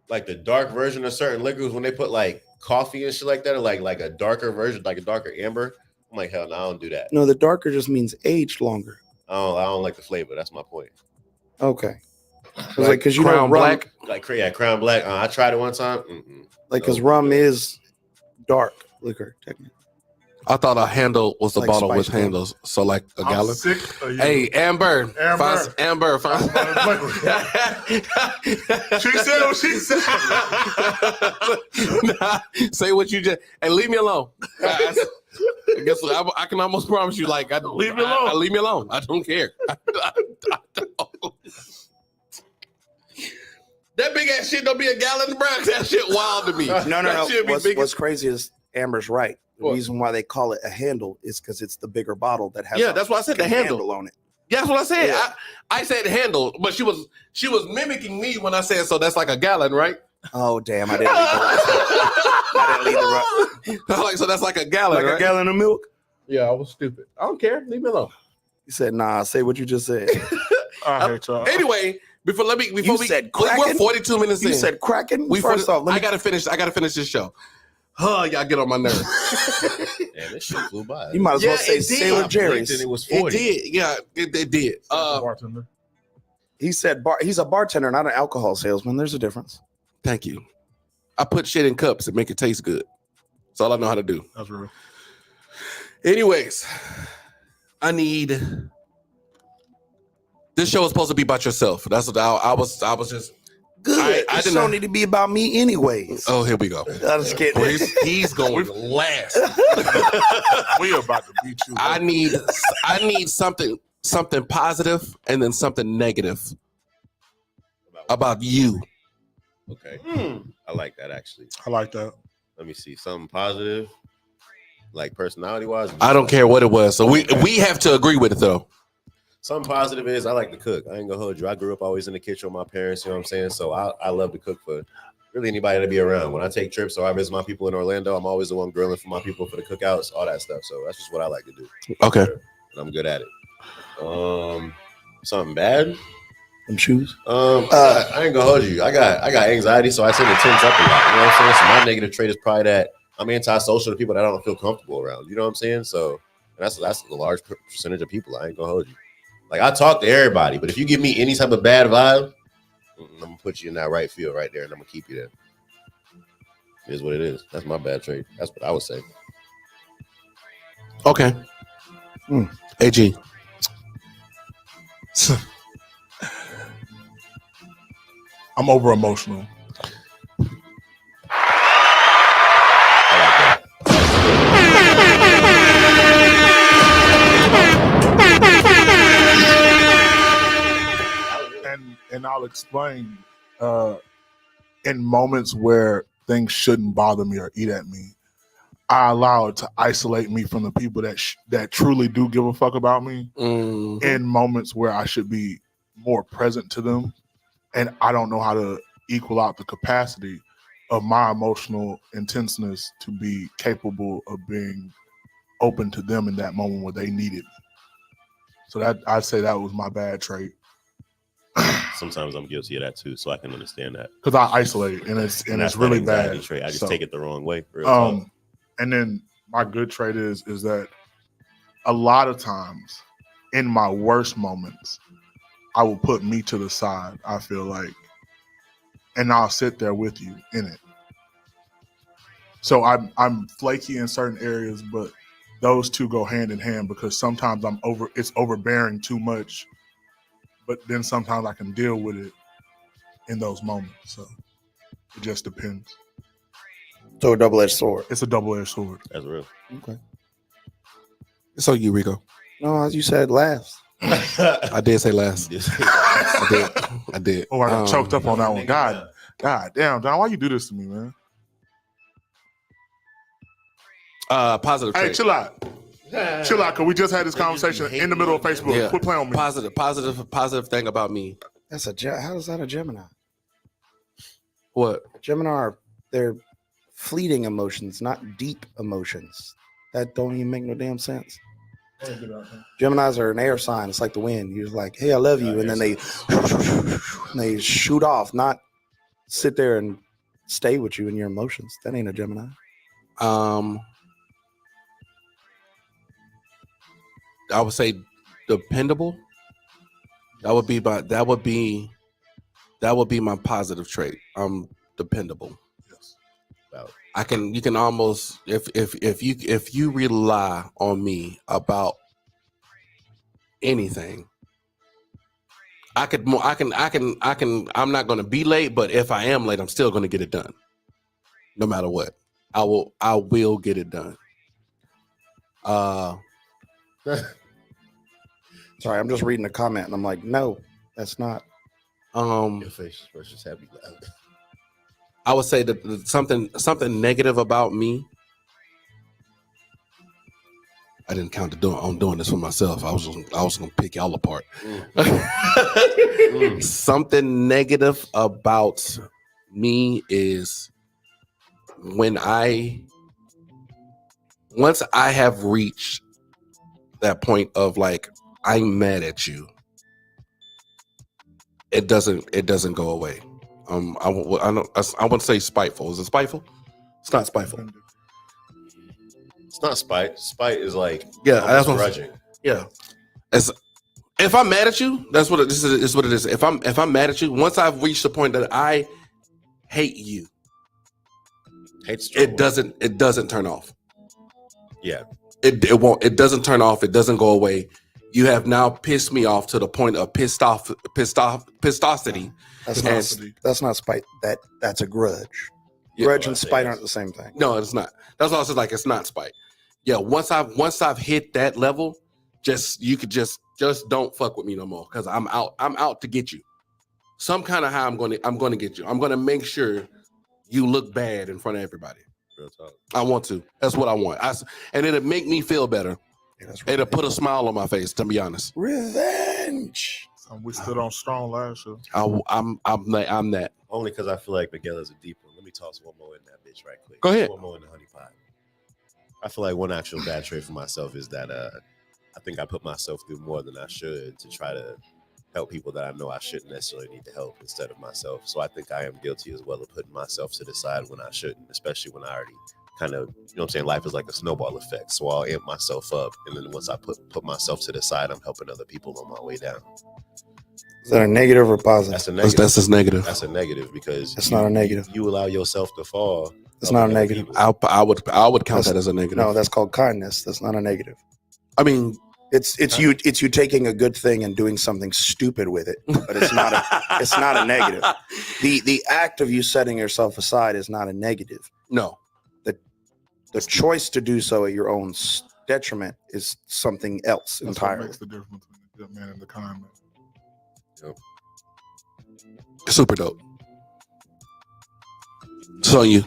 Like the dark version of certain liquors when they put like coffee and shit like that, or like a darker version, like a darker amber. I'm like, hell no, I don't do that. No, the darker just means aged longer. I don't like the flavor. That's my point. Okay. Because you know Crown rum, Black. Like Crown Black. I tried it one time. like because rum is dark liquor technically. I thought a handle was the Like bottle with Spice Rum. handles, so like a I'm gallon. sick of you. Hey, Amber. Amber. Find- She said what she said. Nah, say what you just and leave me alone. I guess I can almost promise you, like, Leave me alone. Leave me alone. I don't care. I don't. That big ass shit don't be a gallon, bro. That shit wild to me. No. That shit be big What's crazy is Amber's right. The What? reason why they call it a handle is because it's the bigger bottle that has. Yeah, that's why I said the handle on it. Yeah, that's what I said. Yeah. I said handle, but she was mimicking me when I said so. That's like a gallon, right? Oh damn! I didn't leave the right. Like, so that's like a gallon, Like right? a gallon of milk. Yeah, I was stupid. I don't care. Leave me alone. He said, "Nah, say what you just said." I hate y'all. Anyway, before You we said we're Kraken? 42 minutes You in. said Kraken. We First off, I gotta finish this show. Y'all get on my nerves. Damn, this shit flew by. you might as well Yeah, say it did. Sailor Jerry's. It was It 40. did. Yeah, it did. Bartender. He said he's a bartender, not an alcohol salesman. There's a difference. Thank you. I put shit in cups and make it taste good. That's all I know how to do. That's real. Anyways, I need. This show is supposed to be about yourself. That's what I was just Good. I It didn't don't know. need to be about me anyways. Oh, here we go. I'm just kidding. Well, he's going last. We about to beat you. I need something positive and then something negative about you. Okay. I like that actually. I like that. Let me see. Something positive, like personality wise. I don't care what it was. So we have to agree with it though. Something positive is I like to cook. I ain't gonna hold you. I grew up always in the kitchen with my parents, you know what I'm saying? So I love to cook for really anybody to be around. When I take trips or I visit my people in Orlando, I'm always the one grilling for my people for the cookouts, all that stuff. So that's just what I like to do. Okay. And I'm good at it. Something bad. Them shoes. I ain't gonna hold you. I got anxiety, so I tend to tense up a lot. You know what I'm saying? So my negative trait is probably that I'm antisocial to people that I don't feel comfortable around. You know what I'm saying? So that's a large percentage of people. I ain't gonna hold you. Like I talk to everybody, but if you give me any type of bad vibe, I'm gonna put you in that right field right there, and I'm gonna keep you there. It is what it is. That's my bad trait. That's what I would say. Okay. AG. I'm over emotional. And I'll explain. In moments where things shouldn't bother me or eat at me, I allow it to isolate me from the people that truly do give a fuck about me. Mm-hmm. In moments where I should be more present to them, and I don't know how to equal out the capacity. of my emotional intenseness to be capable of being open to them in that moment where they needed me. So that I'd say that was my bad trait. Sometimes I'm guilty of that too, so I can understand that. Because I isolate and it's really bad. Trait. I just take it the wrong way. Real talk. And then my good trait is that a lot of times in my worst moments, I will put me to the side, I feel like, and I'll sit there with you in it. So I'm flaky in certain areas, but those two go hand in hand because sometimes it's overbearing too much, but then sometimes I can deal with it in those moments. So it just depends. So a double-edged sword. It's a double-edged sword. That's real. Okay. So you, Rico. No, as you said last. I did say last. I did. Oh, I got choked up on that one. God damn, John, why you do this to me, man? Positive trait. Hey, chill out. Chill out, because we just had this conversation in the middle of Facebook. Yeah. Quit playing on me. Positive thing about me. How is that a Gemini? What? Gemini they're fleeting emotions, not deep emotions. That don't even make no damn sense. Geminis are an air sign. It's like the wind. You're like, hey, I love you. And then they shoot off, not sit there and stay with you in your emotions. That ain't a Gemini. I would say dependable. That would be my positive trait. I'm dependable. Yes. Wow. You can almost if you rely on me about anything, I'm not going to be late, but if I am late, I'm still going to get it done. No matter what. I will get it done. Sorry, I'm just reading a comment and I'm like, no, that's not. Your face just happy. I would say that something negative about me. I didn't count on doing this for myself. I was gonna pick y'all apart. Something negative about me is once I have reached that point of like I'm mad at you, it doesn't go away. I wouldn't say spiteful. Is it spiteful? It's not spiteful. It's not spite. Spite is like that's grudging. Yeah. If I'm mad at you, that's what it is. What it is. If I'm mad at you, once I've reached the point that I hate you, it doesn't turn off. Yeah. It won't. It doesn't turn off. It doesn't go away. You have now pissed me off to the point of pissosity. That's not spite. That's a grudge. Yeah, grudge and spite aren't the same thing. No, it's not. That's why I said like it's not spite. Yeah, once I've hit that level, you could just don't fuck with me no more because I'm out to get you. Some kind of how I'm going to get you. I'm going to make sure you look bad in front of everybody. Real talk. I want to. That's what I want. And it'll make me feel better. Yeah, it'll put a smile on my face. To be honest. Revenge. We stood on strong last year. I'm that. Only because I feel like Miguel is a deep one. Let me toss one more in that bitch right quick. Go ahead. One more in the honey pot. I feel like one actual bad trait for myself is that I think I put myself through more than I should to try to help people that I know I shouldn't necessarily need to help instead of myself. So I think I am guilty as well of putting myself to the side when I shouldn't, especially when I already kind of, you know what I'm saying, life is like a snowball effect. So I'll amp myself up, and then once I put myself to the side, I'm helping other people on my way down. Is that a negative or positive? That's a negative. That's a negative. That's a negative because it's not a negative. You allow yourself to fall. It's not a negative. I would count that as a negative. No, that's called kindness. That's not a negative. I mean, it's you taking a good thing and doing something stupid with it, but it's not a negative. The act of you setting yourself aside is not a negative. No. The choice to do so at your own detriment is something else That's entirely. What makes the difference between the good man and the kind man. Yep. Super dope. So you.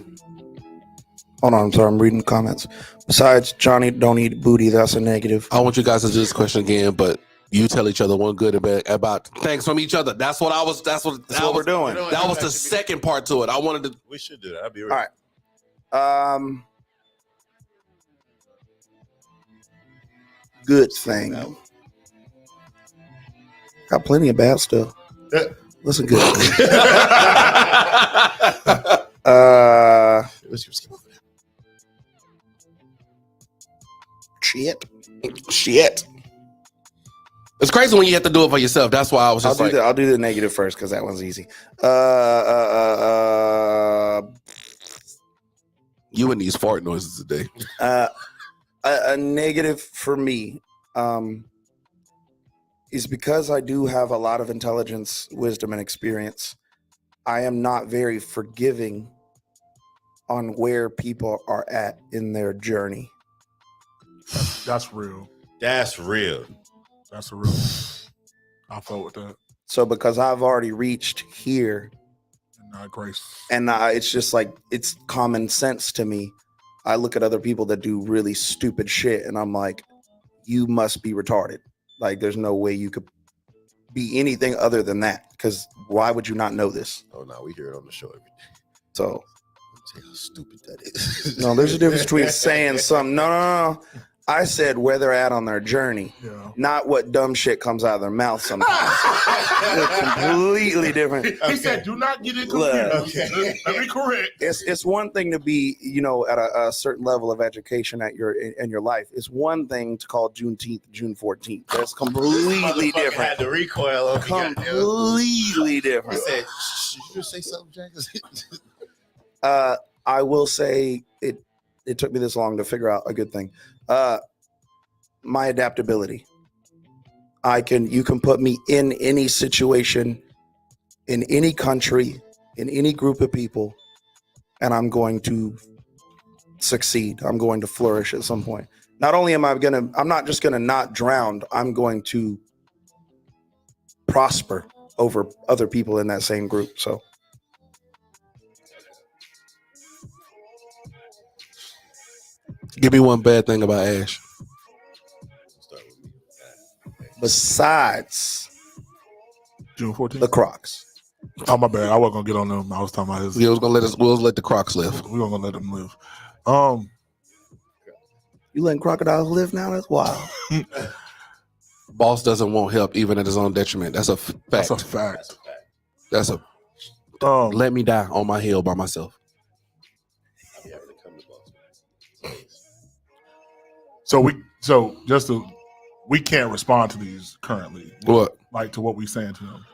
Hold on, I'm sorry, I'm reading the comments. Besides, Johnny don't eat booty, that's a negative. I want you guys to do this question again, but You tell each other one good about things from each other. That's what we're doing. That was the second part to it. I wanted to. We should do that. I'd be All real. right. Good thing. Got plenty of bad stuff. Listen good. Shit. It's crazy when you have to do it for yourself. That's why I was just I'll do the negative first because that one's easy. You and these fart noises today. A negative for me is because I do have a lot of intelligence, wisdom, and experience. I am not very forgiving on where people are at in their journey. That's real. That's real. That's a real. I felt with that. So because I've already reached here, Not grace. and it's just like it's common sense to me. I look at other people that do really stupid shit, and I'm like, you must be retarded. Like, there's no way you could be anything other than that. Because why would you not know this? Oh no, we hear it on the show every day. So, Say how stupid that is. no, there's a difference between saying something. No. I said where they're at on their journey, not what dumb shit comes out of their mouth sometimes. It's completely different. He said, do not get it confused. Okay. Let me correct. It's one thing to be, at a certain level of education in your life. It's one thing to call Juneteenth June 14th. That's completely different. Had the recoil on me. Completely different. He said, "Shh, you just say something, Jackson." I will say it took me this long to figure out a good thing. My adaptability. You can put me in any situation, in any country, in any group of people, and I'm going to succeed. I'm going to flourish at some point. Not only I'm not just gonna not drown, I'm going to prosper over other people in that same group. So give me one bad thing about Ash. besides June 14th. the Crocs. Oh my bad. I wasn't gonna get on them. I was talking about his. We was gonna let the Crocs live. We're gonna let them live. You letting crocodiles live now? That's wild. Boss doesn't want help even at his own detriment. That's a fact. That's a fact. That's a let me die on my hill by myself. So we can't respond to these currently. What? Like to what we saying to them.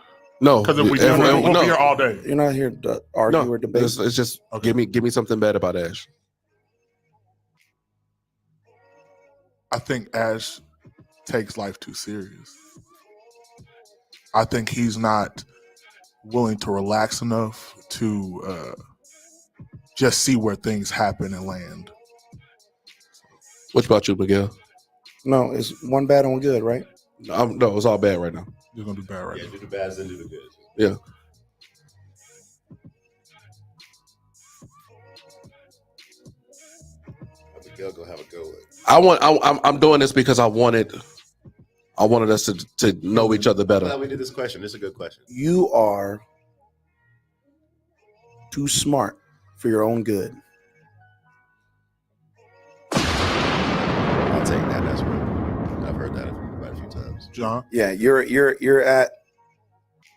No, because if we do, we'll be here all day. You're not here to argue or debate. It's just give me something bad about Ash. I think Ash takes life too serious. I think he's not willing to relax enough to just see where things happen and land. What about you, Miguel? No, it's one bad and one good, right? No, it's all bad right now. You're gonna do bad right now. Yeah, do the bad, then do the good. Yeah. Miguel gonna have a go. I'm doing this because I wanted us to know each other I'm better. glad we did this question. This is a good question. You are too smart for your own good. I'll take that. That's real. I've heard that quite a few times. John? Yeah, you're at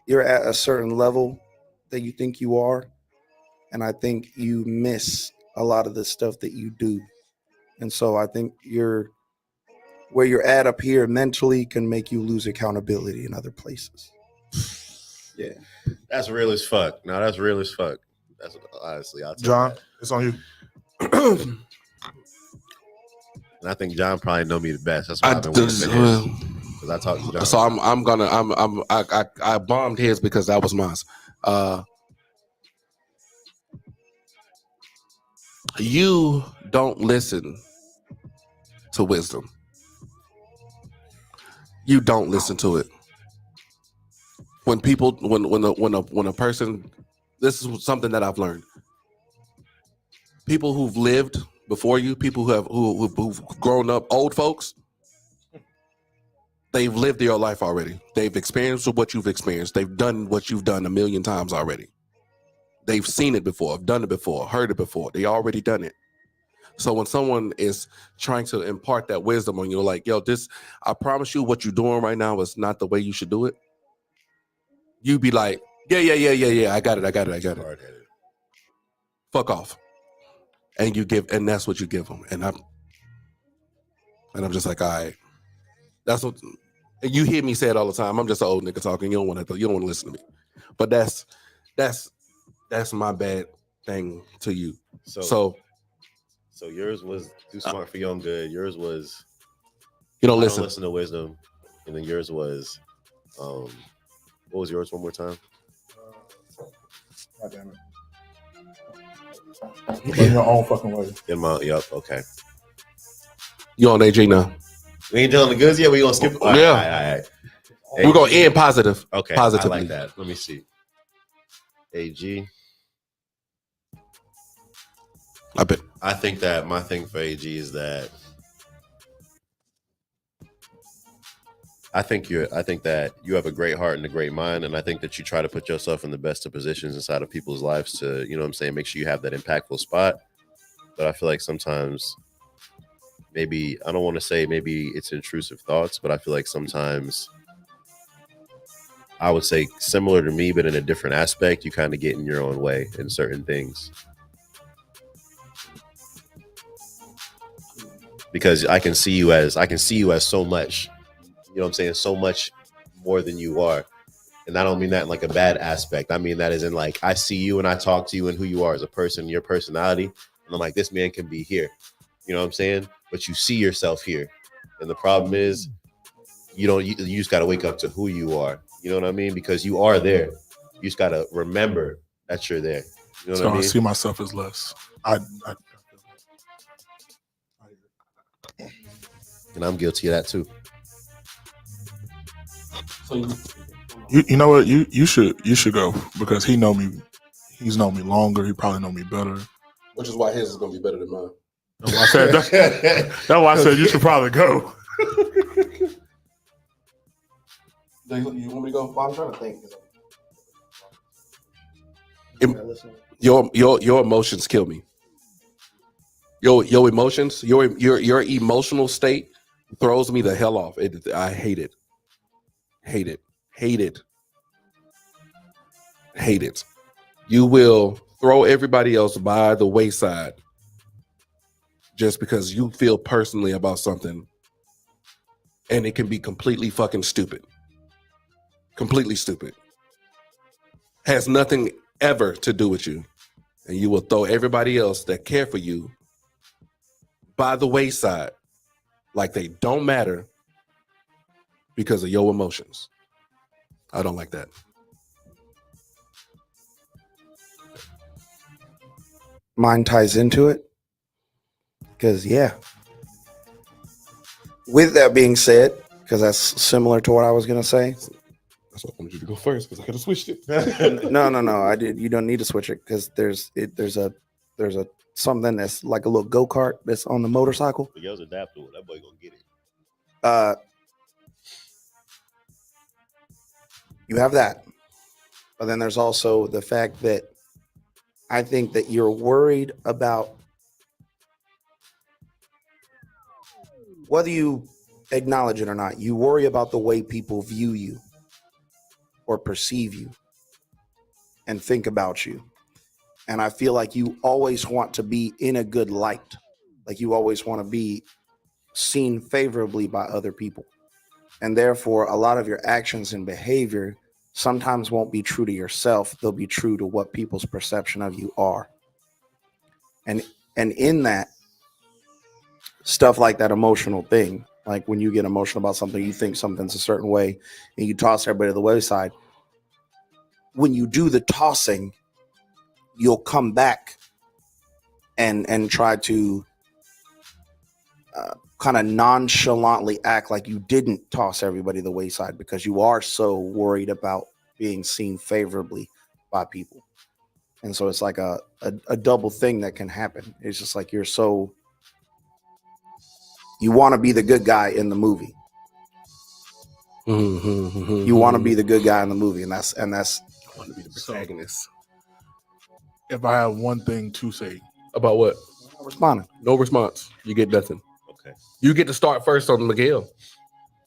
a certain level that you think you are, and I think you miss a lot of the stuff that you do. And so I think where you're at up here mentally can make you lose accountability in other places. Yeah. That's real as fuck. No, that's real as fuck. That's honestly, I'll take John, that. it's on you. And I think John probably know me the best. That's why I've been waiting for his. Because I talked to John. So I bombed his because that was mine. You don't listen to wisdom. You don't listen to it. When a person, this is something that I've learned. People who've lived before you, people who've grown up, old folks, They've lived their life already. They've experienced what you've experienced. They've done what you've done a million times already. They've seen it before, done it before, heard it before. They already done it. So when someone is trying to impart that wisdom on you, like, yo, I promise you what you're doing right now is not the way you should do it. You be like, yeah. I got it. Fuck off. And that's what you give them. And I'm just like, all right. That's what you hear me say it all the time. I'm just an old nigga talking. You don't want to listen to me. But that's my bad thing to you. So yours was too smart for your own good. Yours was you don't I listen. Don't listen to wisdom. And then yours was what was yours one more time? God damn it. In your own fucking way. Yup, okay. You on AG now? We ain't doing the goods yet. We gonna skip. All right. We're gonna end positive. Okay, positively. I like that. Let me see. AG. I think that my thing for AG is that I think that you have a great heart and a great mind, and I think that you try to put yourself in the best of positions inside of people's lives to, you know what I'm saying, make sure you have that impactful spot. But I feel like sometimes maybe, I don't want to say maybe it's intrusive thoughts, but I feel like sometimes I would say similar to me, but in a different aspect, you kind of get in your own way in certain things. Because I can see you as so much, you know what I'm saying, so much more than you are. And I don't mean that in like a bad aspect. I mean that as in like, I see you and I talk to you and who you are as a person, your personality. And I'm like, this man can be here. You know what I'm saying? But you see yourself here. And the problem is you just got to wake up to who you are. You know what I mean? Because you are there. You just got to remember that you're there. You know what I mean? I see myself as less. And I'm guilty of that too. You know what? You should go because he know me. He's known me longer. He probably know me better. Which is why his is gonna be better than mine. That's why I said you should probably go. You want me to go? Well, I'm trying to think. Your emotions kill me. Your emotions, your emotional state throws me the hell off. I hate it. Hate it. You will throw everybody else by the wayside just because you feel personally about something, and it can be completely fucking stupid. Completely stupid. Has nothing ever to do with you. And you will throw everybody else that care for you by the wayside like they don't matter because of your emotions. I don't like that. Mine ties into it because, yeah. With that being said, because that's similar to what I was going to say. That's why I wanted you to go first because I could have switched it. No. I did. You don't need to switch it because there's a something that's like a little go-kart that's on the motorcycle. The girl's adaptable. That boy gonna get it. You have that, but then there's also the fact that I think that you're worried about whether you acknowledge it or not. You worry about the way people view you or perceive you and think about you. And I feel like you always want to be in a good light. Like you always want to be seen favorably by other people. And therefore, a lot of your actions and behavior sometimes won't be true to yourself. They'll be true to what people's perception of you are. And in that, stuff like that emotional thing, like when you get emotional about something, you think something's a certain way and you toss everybody to the wayside. When you do the tossing, you'll come back and try to kind of nonchalantly act like you didn't toss everybody to the wayside because you are so worried about being seen favorably by people. And so it's like a double thing that can happen. It's just like you want to be the good guy in the movie, You want to be the good guy in the movie, and that's I want to be the protagonist. If I have one thing to say about what? Responding. No response. You get nothing. Okay. You get to start first on Miguel,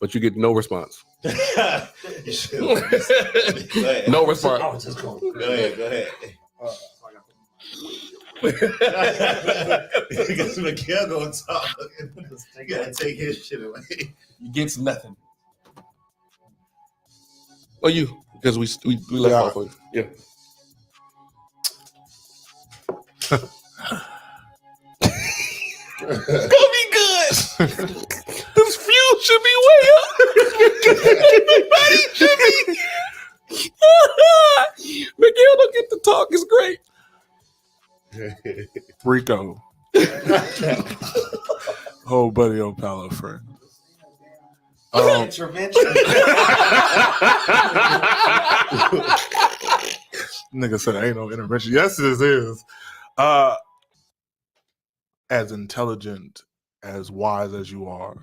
but you get no response. Go ahead. No response. Go ahead. Because Miguel gonna talk. You gotta take his shit away. You get nothing. Oh, you? Because we left off on yeah. It's gonna be good. This fuel should be way up. Everybody should be. Miguel don't get to talk. It's great. Rico. Whole buddy on Palo friend. Intervention. Nigga said ain't no intervention. Yes, it is. As intelligent, as wise as you are,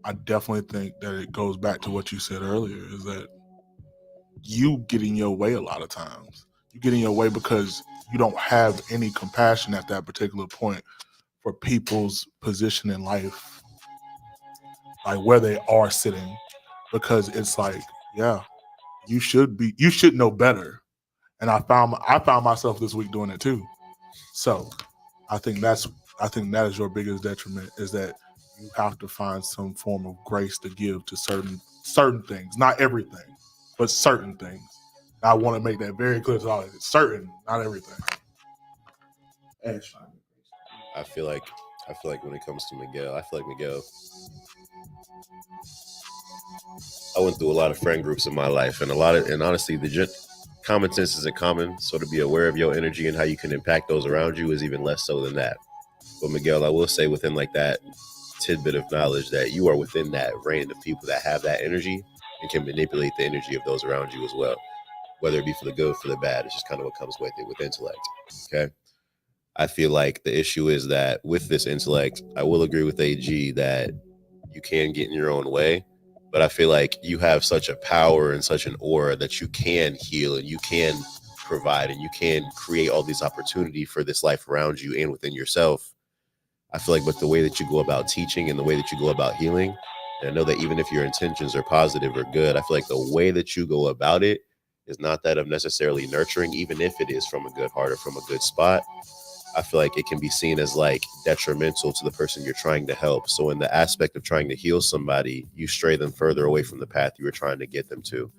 I definitely think that it goes back to what you said earlier, is that you get in your way a lot of times. You get in your way because you don't have any compassion at that particular point for people's position in life, like where they are sitting, because it's like, yeah, you should know better. And I found myself this week doing it too. So I think that is your biggest detriment, is that you have to find some form of grace to give to certain things, not everything, but certain things. I want to make that very clear to all of it. Certain, not everything. I feel like when it comes to Miguel, I went through a lot of friend groups in my life, and honestly, common sense isn't common. So to be aware of your energy and how you can impact those around you is even less so than that. But Miguel, I will say within like that tidbit of knowledge that you are within that range of people that have that energy and can manipulate the energy of those around you as well, whether it be for the good or for the bad. It's just kind of what comes with it, with intellect. Okay. I feel like the issue is that with this intellect, I will agree with AG that you can get in your own way, but I feel like you have such a power and such an aura that you can heal and you can provide and you can create all these opportunities for this life around you and within yourself. I feel like with the way that you go about teaching and the way that you go about healing, and I know that even if your intentions are positive or good, I feel like the way that you go about it is not that of necessarily nurturing, even if it is from a good heart or from a good spot. I feel like it can be seen as like detrimental to the person you're trying to help. So in the aspect of trying to heal somebody, you stray them further away from the path you were trying to get them to,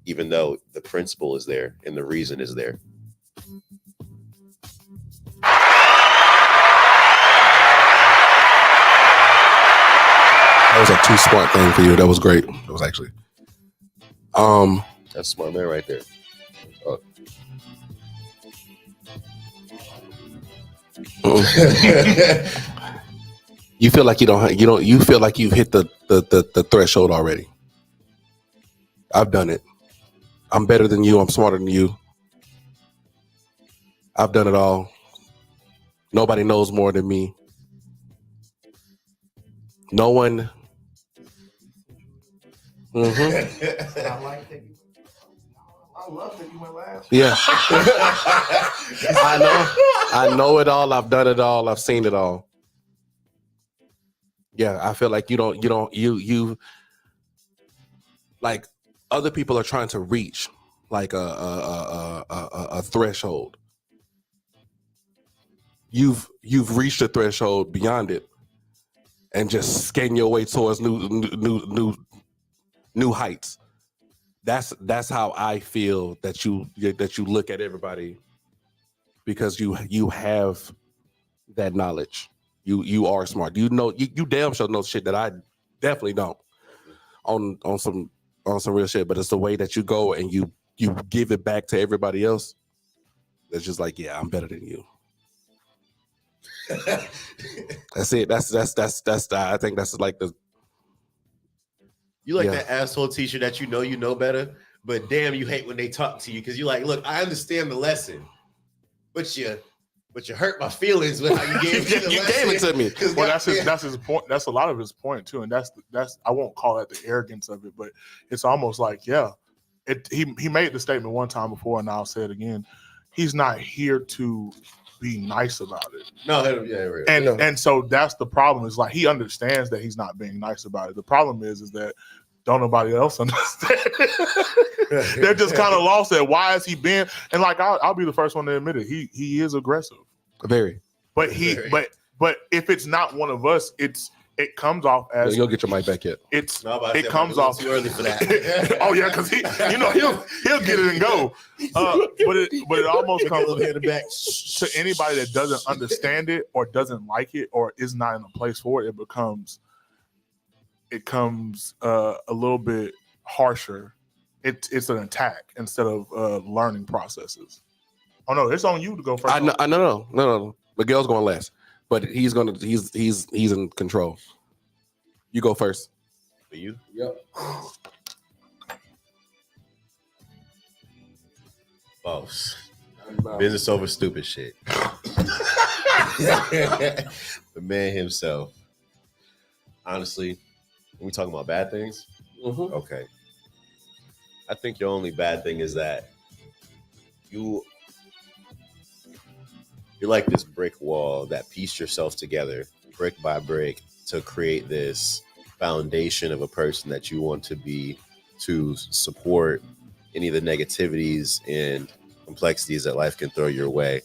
even though the principle is there and the reason is there. That was a too smart thing for you. That was great. That was actually. That's a smart man right there. You feel like you feel like you've hit the threshold already. I've done it. I'm better than you. I'm smarter than you. I've done it all. Nobody knows more than me. No one. I like that. I love that you went last. Yeah. I know it all. I've done it all. I've seen it all. Yeah, I feel like you like other people are trying to reach like a threshold. You've reached a threshold beyond it and just skating your way towards new heights. That's how I feel that you look at everybody, because you have that knowledge. You are smart. You know you damn sure know shit that I definitely don't on some real shit. But it's the way that you go and you give it back to everybody else. That's just like, yeah, I'm better than you. That's it. That's I think that's like the. You like that asshole teacher that you know better, but damn, you hate when they talk to you because you're like, look, I understand the lesson, but you But you hurt my feelings with how you gave it to me. You gave it to me. Well, that's his point. That's a lot of his point too, and that's I won't call that the arrogance of it, but it's almost like he made the statement one time before, and I'll say it again. He's not here to be nice about it. No, right. And so that's the problem. Is like he understands that he's not being nice about it. The problem is that don't nobody else understand. They're just kind of lost at why has he been, and like I'll be the first one to admit it. He is aggressive. Very. But but if it's not one of us, it comes off as you'll get your mic back yet. It comes off too early for that. Oh yeah, because he'll get it and go. But it almost comes to anybody that doesn't understand it or doesn't like it or is not in a place for it. It comes a little bit harsher. It's an attack instead of learning processes. Oh no, it's on you to go first. No. Miguel's going last, but he's in control. You go first. For you? Yep. Boss. Business over stupid shit. The man himself. Honestly, when we talking about bad things, okay. I think your only bad thing is that you're like this brick wall that pieced yourself together brick by brick to create this foundation of a person that you want to be, to support any of the negativities and complexities that life can throw your way.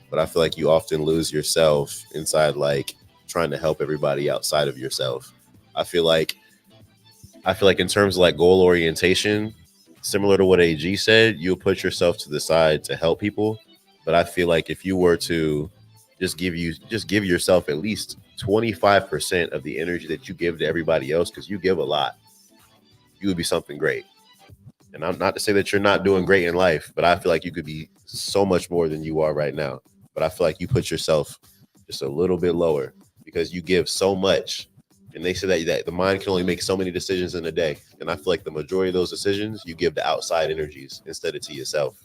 But I feel like you often lose yourself inside, like trying to help everybody outside of yourself. I feel like in terms of like goal orientation, similar to what AG said, you'll put yourself to the side to help people. But I feel like if you were to just give yourself at least 25% of the energy that you give to everybody else, because you give a lot, you would be something great. And I'm not to say that you're not doing great in life, but I feel like you could be so much more than you are right now. But I feel like you put yourself just a little bit lower because you give so much. And they say that the mind can only make so many decisions in a day. And I feel like the majority of those decisions you give to outside energies instead of to yourself.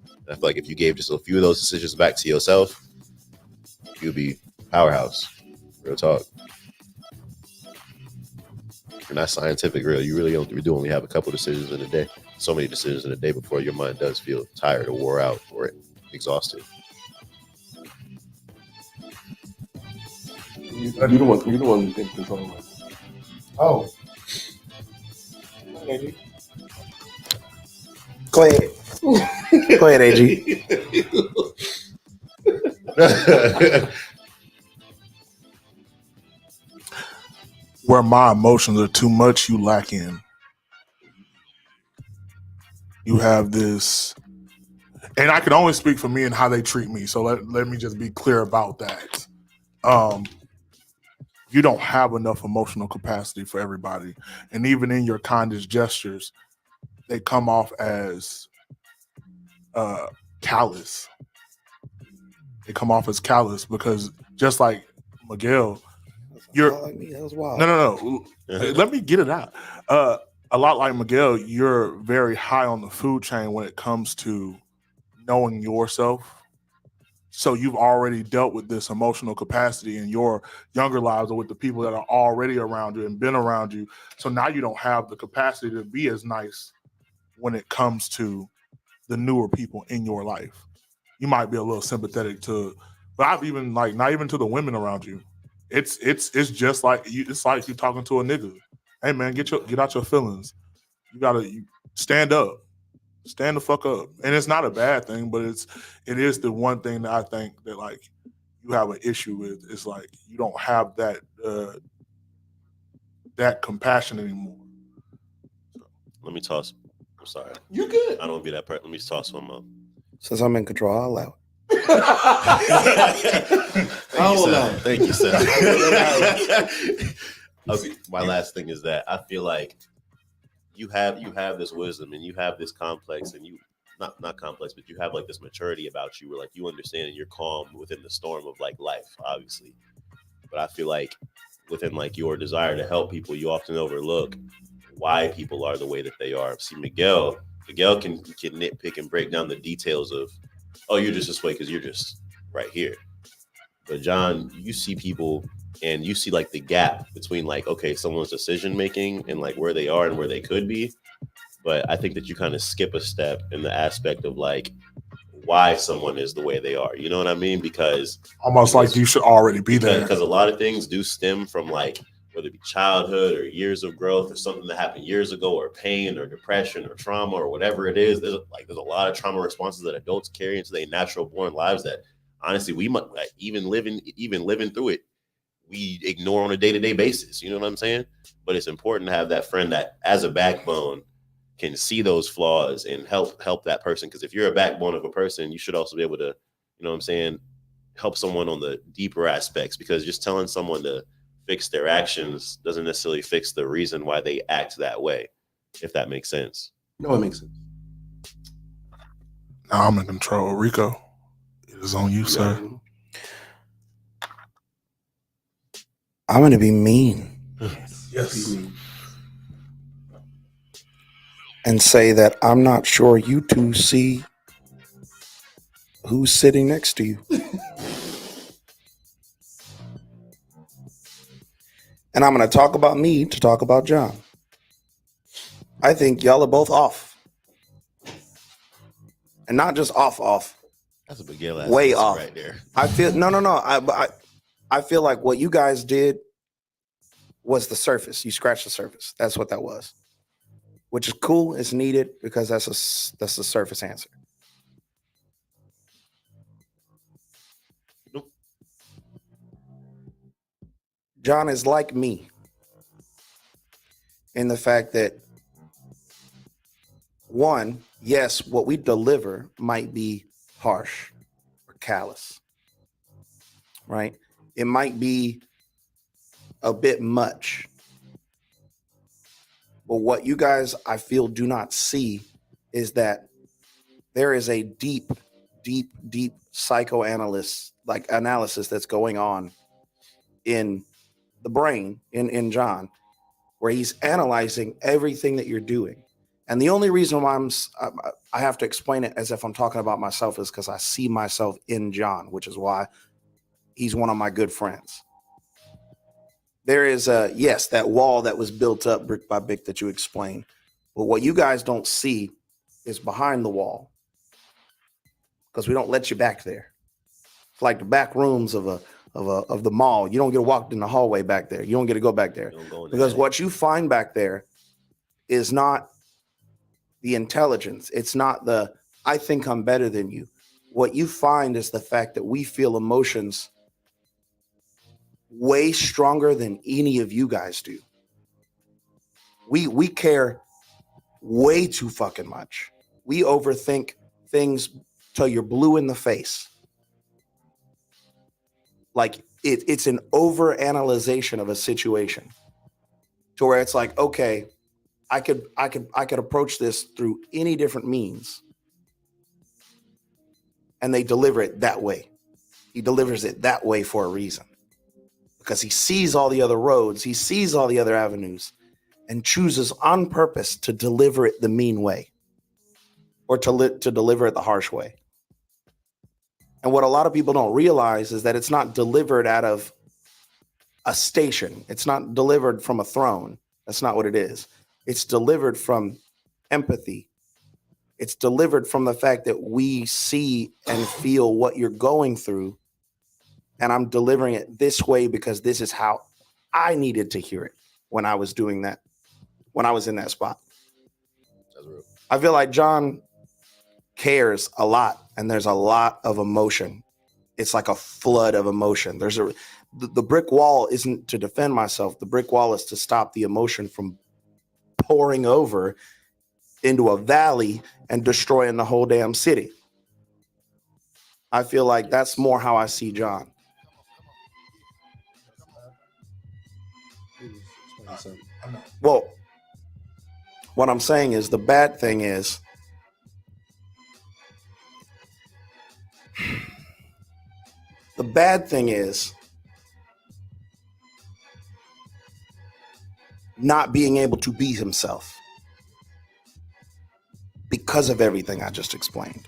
And I feel like if you gave just a few of those decisions back to yourself, you'd be powerhouse. Real talk. And that's scientific, real. You really only have a couple decisions in a day. So many decisions in a day before your mind does feel tired or wore out or exhausted. You're the one taking control. Oh. Go ahead. Go ahead, AG. Where my emotions are too much, you lack in. You have this, and I can only speak for me and how they treat me. So let me just be clear about that. You don't have enough emotional capacity for everybody. And even in your kindest gestures, they come off as callous. They come off as callous because just like Miguel, that was wild. No. Let me get it out. A lot like Miguel, you're very high on the food chain when it comes to knowing yourself. So you've already dealt with this emotional capacity in your younger lives or with the people that are already around you and been around you. So now you don't have the capacity to be as nice when it comes to the newer people in your life. You might be a little sympathetic to, but I've even like not even to the women around you. It's just like it's like you talking to a nigga. Hey man, get out your feelings. You gotta stand up. Stand the fuck up. And it's not a bad thing, but it is the one thing that I think that like you have an issue with. It's like you don't have that that compassion anymore. So. Let me toss. I'm sorry. You good. I don't want to be that person. Let me toss one more. Since I'm in control, I'll allow it. Thank you, sir. Okay, my last thing is that I feel like you have this wisdom and you have this complex and you not complex, but you have like this maturity about you where like you understand and you're calm within the storm of like life, obviously. But I feel like within like your desire to help people, you often overlook why people are the way that they are. See, Miguel can nitpick and break down the details of, oh, you're just this way because you're just right here. But John, you see people and you see like the gap between like, okay, someone's decision making and like where they are and where they could be. But I think that you kind of skip a step in the aspect of like why someone is the way they are. You know what I mean? Because almost like you should already be there. Because a lot of things do stem from like whether it be childhood or years of growth or something that happened years ago, or pain or depression or trauma or whatever it is. There's a lot of trauma responses that adults carry into their natural born lives that honestly we might like, even living through it, we ignore on a day-to-day basis. You know what I'm saying? But it's important to have that friend that as a backbone can see those flaws and help that person. Because if you're a backbone of a person, you should also be able to, you know what I'm saying, help someone on the deeper aspects, because just telling someone to fix their actions doesn't necessarily fix the reason why they act that way, if that makes sense. No, it makes sense. Now I'm in control. Rico, it is on you, sir. I'm going to be mean. Yes. And say that I'm not sure you two see who's sitting next to you. And I'm going to talk about me to talk about John. I think y'all are both off. And not just off. That's a big yell. Way off. Right there. I feel, no. I feel like what you guys did was the surface. You scratched the surface. That's what that was. Which is cool. It's needed because that's the surface answer. Nope. John is like me in the fact that, one, yes, what we deliver might be harsh or callous, right? It might be a bit much. But what you guys, I feel, do not see is that there is a deep psychoanalysis that's going on in the brain in John, where he's analyzing everything that you're doing. And the only reason why I have to explain it as if I'm talking about myself is because I see myself in John, which is why he's one of my good friends. There is that wall that was built up brick by brick that you explained. But what you guys don't see is behind the wall, because we don't let you back there. It's like the back rooms of the mall. You don't get walked in the hallway back there. You don't get to go back there, because what you find back there is not the intelligence. It's not the I think I'm better than you. What you find is the fact that we feel emotions way stronger than any of you guys do. We care way too fucking much. We overthink things till you're blue in the face. Like it's an overanalyzation of a situation to where it's like, okay, I could approach this through any different means. And they deliver it that way. He delivers it that way for a reason. Because he sees all the other roads, he sees all the other avenues, and chooses on purpose to deliver it the mean way, or to deliver it the harsh way. And what a lot of people don't realize is that it's not delivered out of a station. It's not delivered from a throne. That's not what it is. It's delivered from empathy. It's delivered from the fact that we see and feel what you're going through. And I'm delivering it this way because this is how I needed to hear it when I was doing that, when I was in that spot. That's real. I feel like John cares a lot, and there's a lot of emotion. It's like a flood of emotion. The brick wall isn't to defend myself. The brick wall is to stop the emotion from pouring over into a valley and destroying the whole damn city. I feel like that's more how I see John. Well, what I'm saying is the bad thing is not being able to be himself because of everything I just explained.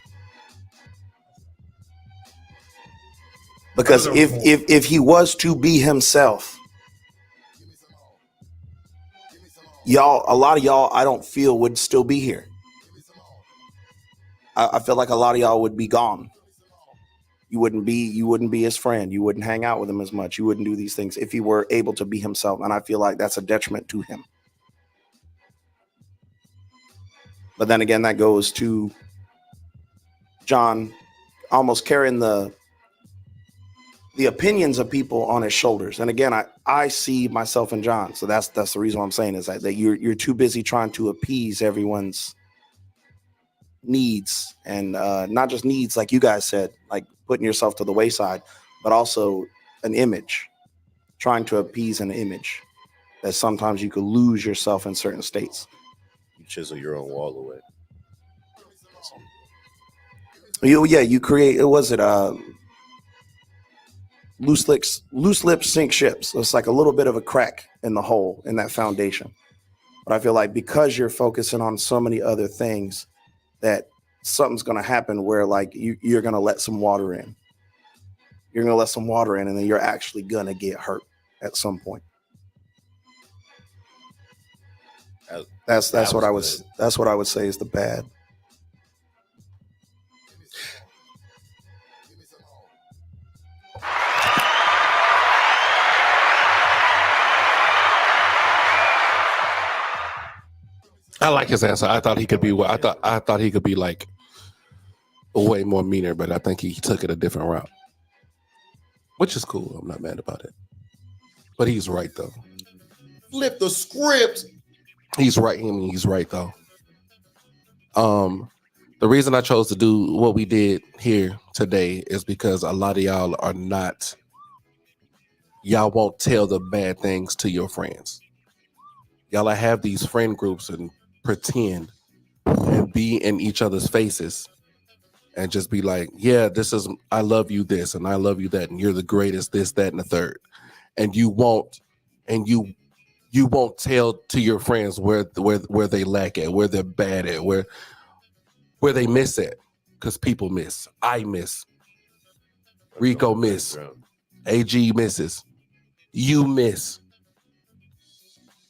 Because if he was to be himself, y'all, a lot of y'all, I don't feel would still be here. I feel like a lot of y'all would be gone. You wouldn't be his friend. You wouldn't hang out with him as much. You wouldn't do these things if he were able to be himself. And I feel like that's a detriment to him. But then again, that goes to John almost carrying the opinions of people on his shoulders. And again, I see myself in John. So that's the reason why I'm saying is that you're too busy trying to appease everyone's needs, and not just needs, like you guys said, like putting yourself to the wayside, but also an image, trying to appease an image that sometimes you could lose yourself in certain states. You chisel your own wall away. You create, was it loose lips sink ships. So it's like a little bit of a crack in the hole in that foundation. But I feel like because you're focusing on so many other things, that something's going to happen where like you're going to let some water in. You're going to let some water in, and then you're actually going to get hurt at some point. That's what I was. That's what I would say is the bad. I like his answer. I thought he could be. I thought he could be like way more meaner, but I think he took it a different route, which is cool. I'm not mad about it. But he's right though. Flip the script. He's right. I mean, he's right though. The reason I chose to do what we did here today is because a lot of y'all are not. Y'all won't tell the bad things to your friends. Y'all have these friend groups and pretend and be in each other's faces and just be like, yeah, this is, I love you this and I love you that and you're the greatest this, that, and the third. And you won't tell to your friends where they lack at, where they're bad at, where they miss at. Because people miss. I miss. Rico miss. AG misses. You miss.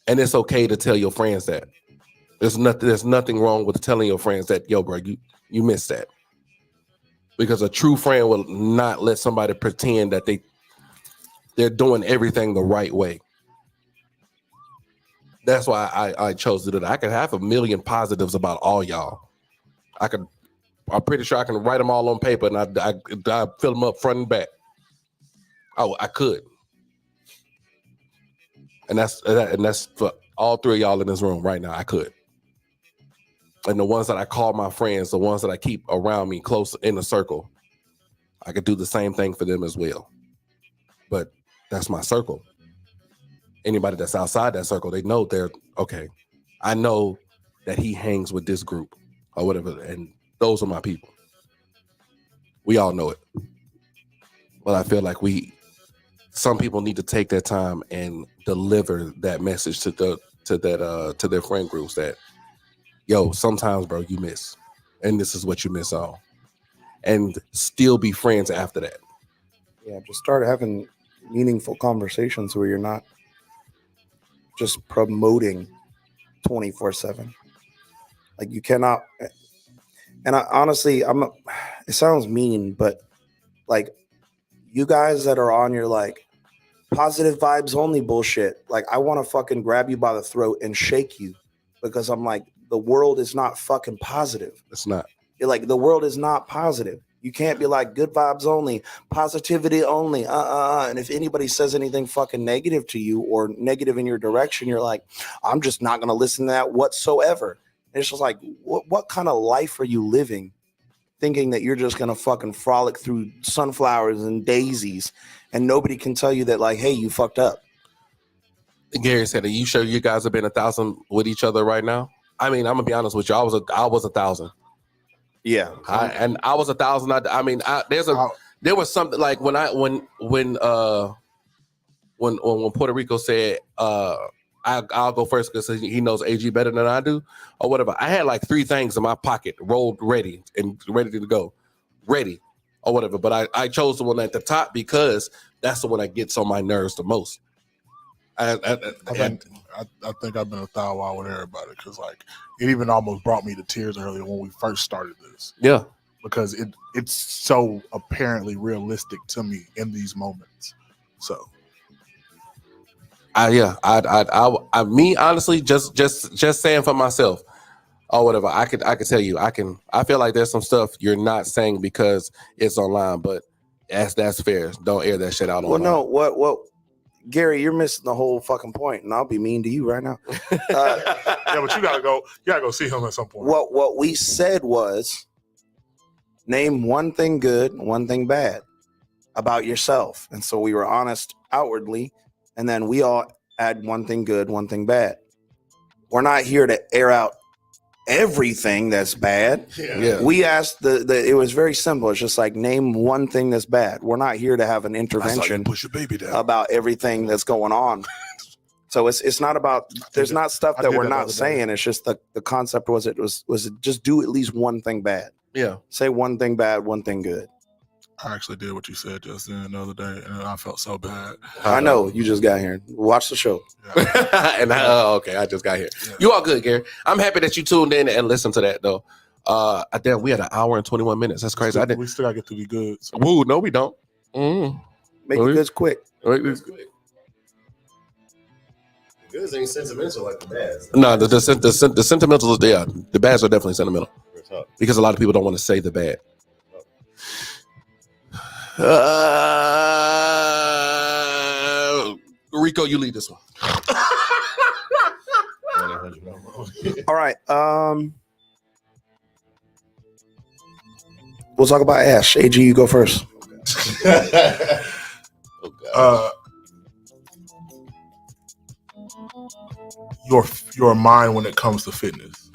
And it's okay to tell your friends that. There's nothing wrong with telling your friends that, yo, bro, you missed that. Because a true friend will not let somebody pretend that they're doing everything the right way. That's why I chose to do that. I could have a million positives about all y'all. I'm pretty sure I can write them all on paper and I fill them up front and back. Oh, I could. And that's for all three of y'all in this room right now. I could. And the ones that I call my friends, the ones that I keep around me close in the circle, I could do the same thing for them as well. But that's my circle. Anybody that's outside that circle, they know they're okay. I know that he hangs with this group or whatever, and those are my people. We all know it. But I feel like some people need to take their time and deliver that message to their friend groups that, yo, sometimes, bro, you miss. And this is what you miss on. And still be friends after that. Yeah, just start having meaningful conversations where you're not just promoting 24/7. Like you cannot. And I honestly, it sounds mean, but like you guys that are on your like positive vibes only bullshit, like I want to fucking grab you by the throat and shake you because I'm like, the world is not fucking positive. It's not. You're like, the world is not positive. You can't be like good vibes only, positivity only. And if anybody says anything fucking negative to you or negative in your direction, you're like, I'm just not gonna listen to that whatsoever. And it's just like, what kind of life are you living? Thinking that you're just gonna fucking frolic through sunflowers and daisies, and nobody can tell you that, like, hey, you fucked up. Gary said, "Are you sure you guys have been 1,000 with each other right now?" I mean, I'm gonna be honest with you. I was 1,000. Yeah, I was 1,000. There was something like when Puerto Rico said, I'll go first because he knows AG better than I do, or whatever. I had like 3 things in my pocket, rolled ready and ready to go, ready. or whatever. But I chose the one at the top because that's the one that gets on my nerves the most. I think I've been a thou wow with everybody because like it even almost brought me to tears earlier when we first started this. Yeah, because it's so apparently realistic to me in these moments. So, me honestly, just saying for myself or whatever. I could tell you, I feel like there's some stuff you're not saying because it's online, but that's fair. Don't air that shit out online. Well, no, what, Gary, you're missing the whole fucking point, and I'll be mean to you right now. yeah, but you gotta go see him at some point. What we said was, name one thing good, one thing bad about yourself, and so we were honest outwardly, and then we all add one thing good, one thing bad. We're not here to air out everything that's bad. Yeah. We asked it was very simple. It's just like name one thing that's bad. We're not here to have an intervention push your baby down about everything that's going on. So it's not about there's not stuff that we're not saying. It's just the concept was it just do at least one thing bad. Yeah. Say one thing bad, one thing good. I actually did what you said just then the other day, and I felt so bad. I know you just got here. Watch the show. Yeah. And okay, I just got here. Yeah. You all good, Gary? I'm happy that you tuned in and listened to that though. Damn, we had an hour and 21 minutes. That's crazy. We still gotta get through the goods. Woo, no, we don't. Make the goods quick. Goods ain't sentimental like the bads. No, the sentimental is there. The bads are definitely sentimental because a lot of people don't want to say the bad. Rico, you lead this one. All right. We'll talk about Ash. AG, you go first. Your mind when it comes to fitness.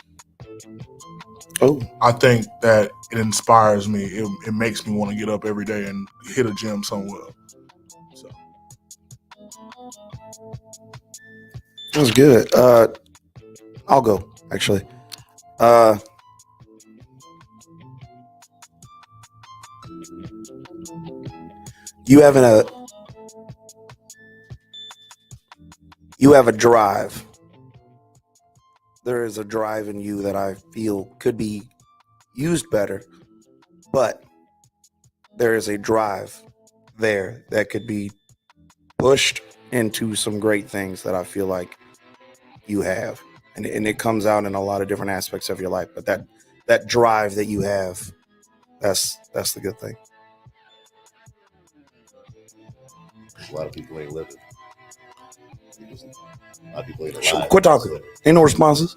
Oh, I think that it inspires me. It makes me want to get up every day and hit a gym somewhere. So that's good. I'll go actually. You have a drive. There is a drive in you that I feel could be used better, but there is a drive there that could be pushed into some great things that I feel like you have. And it comes out in a lot of different aspects of your life, but that drive that you have, that's the good thing. A lot of people ain't living. A lot of people ain't alive. Quit talking. Ain't no responses.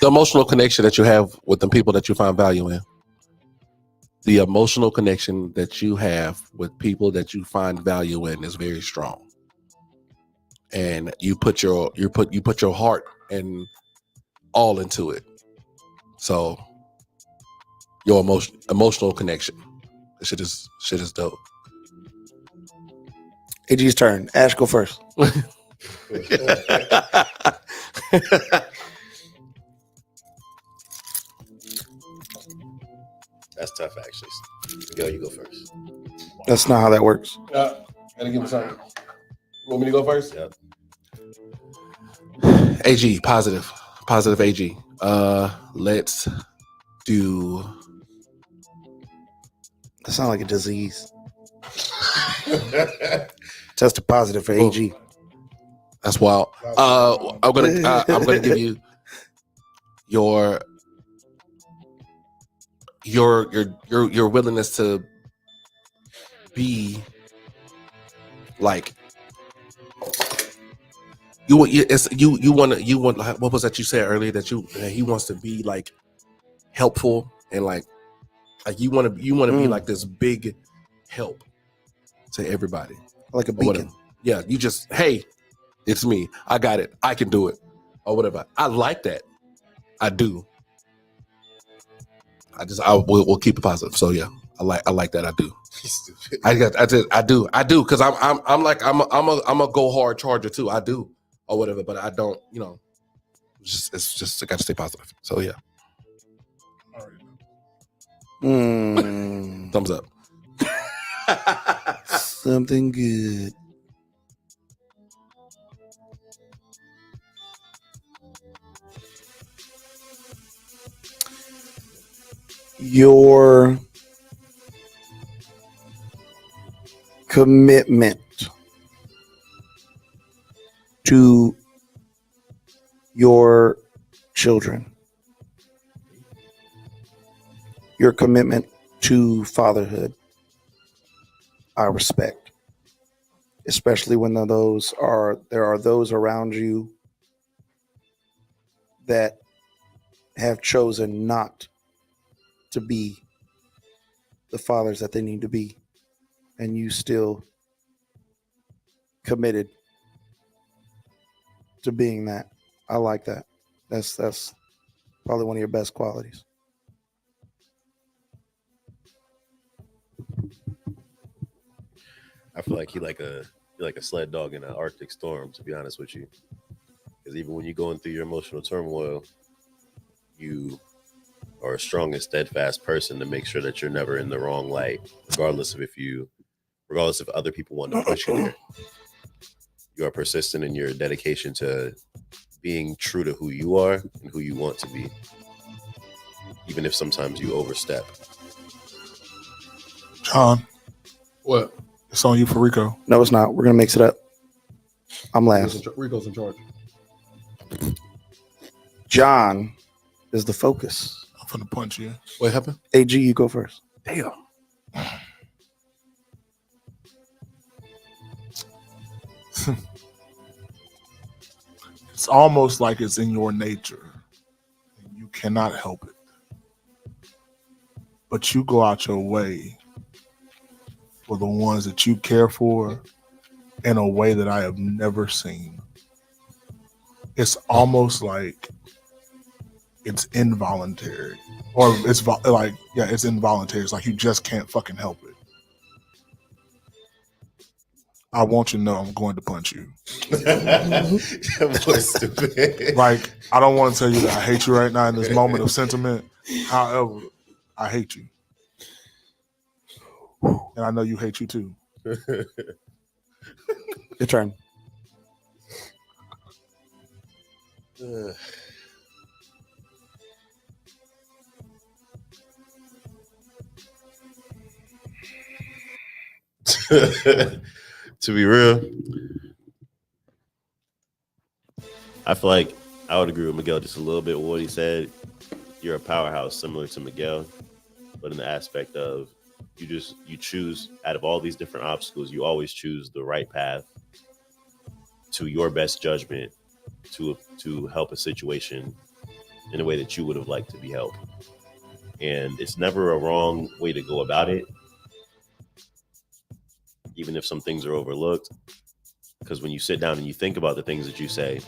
The emotional connection that you have with the people that you find value in. The emotional connection that you have with people that you find value in is very strong. And you put your heart and all into it. So your emotional connection. Shit is dope. AG's turn. Ash, go first. That's tough, actually. Yo, you go first. That's not how that works. Gotta give me something. Want me to go first? Yep. AG, positive AG. Let's do. That sounds like a disease. Tested positive for AG. That's wild. I'm gonna give you your willingness to be like you want what was that you said earlier that he wants to be like helpful and like you want to be like this big help to everybody, like a beacon. Yeah, you just, hey, it's me, I got it, I can do it, or whatever. I like that. I do. We'll keep it positive. So yeah, I like that. I do. I do because I'm a go hard charger too. I do or whatever, but I don't. It's just I got to stay positive. So yeah. All right. Thumbs up. Something good. Your commitment to your children, your commitment to fatherhood, I respect, especially when there are those around you that have chosen not to be the fathers that they need to be, and you still committed to being that. I like that. That's probably one of your best qualities. I feel like you're like a sled dog in an Arctic storm, to be honest with you. Because even when you're going through your emotional turmoil, you are a strong and steadfast person to make sure that you're never in the wrong light, regardless of other people want to push you there. You are persistent in your dedication to being true to who you are and who you want to be, even if sometimes you overstep. John, What? it's on you for Rico. No, it's not. We're gonna mix it up. I'm last. Rico's in charge. John is the focus. I'm finna punch you. What happened? AG, you go first. Damn. It's almost like it's in your nature. You cannot help it. But you go out your way for the ones that you care for in a way that I have never seen. It's almost like it's involuntary. Or it's it's involuntary. It's like you just can't fucking help it. I want you to know I'm going to punch you. Boy, stupid. Like, I don't want to tell you that I hate you right now in this moment of sentiment. However, I hate you. And I know you hate you too. Your turn. To be real, I feel like I would agree with Miguel just a little bit with what he said. You're a powerhouse similar to Miguel, but in the aspect of you choose out of all these different obstacles, you always choose the right path to your best judgment to help a situation in a way that you would have liked to be helped. And it's never a wrong way to go about it, even if some things are overlooked. Because when you sit down and you think about the things that you say,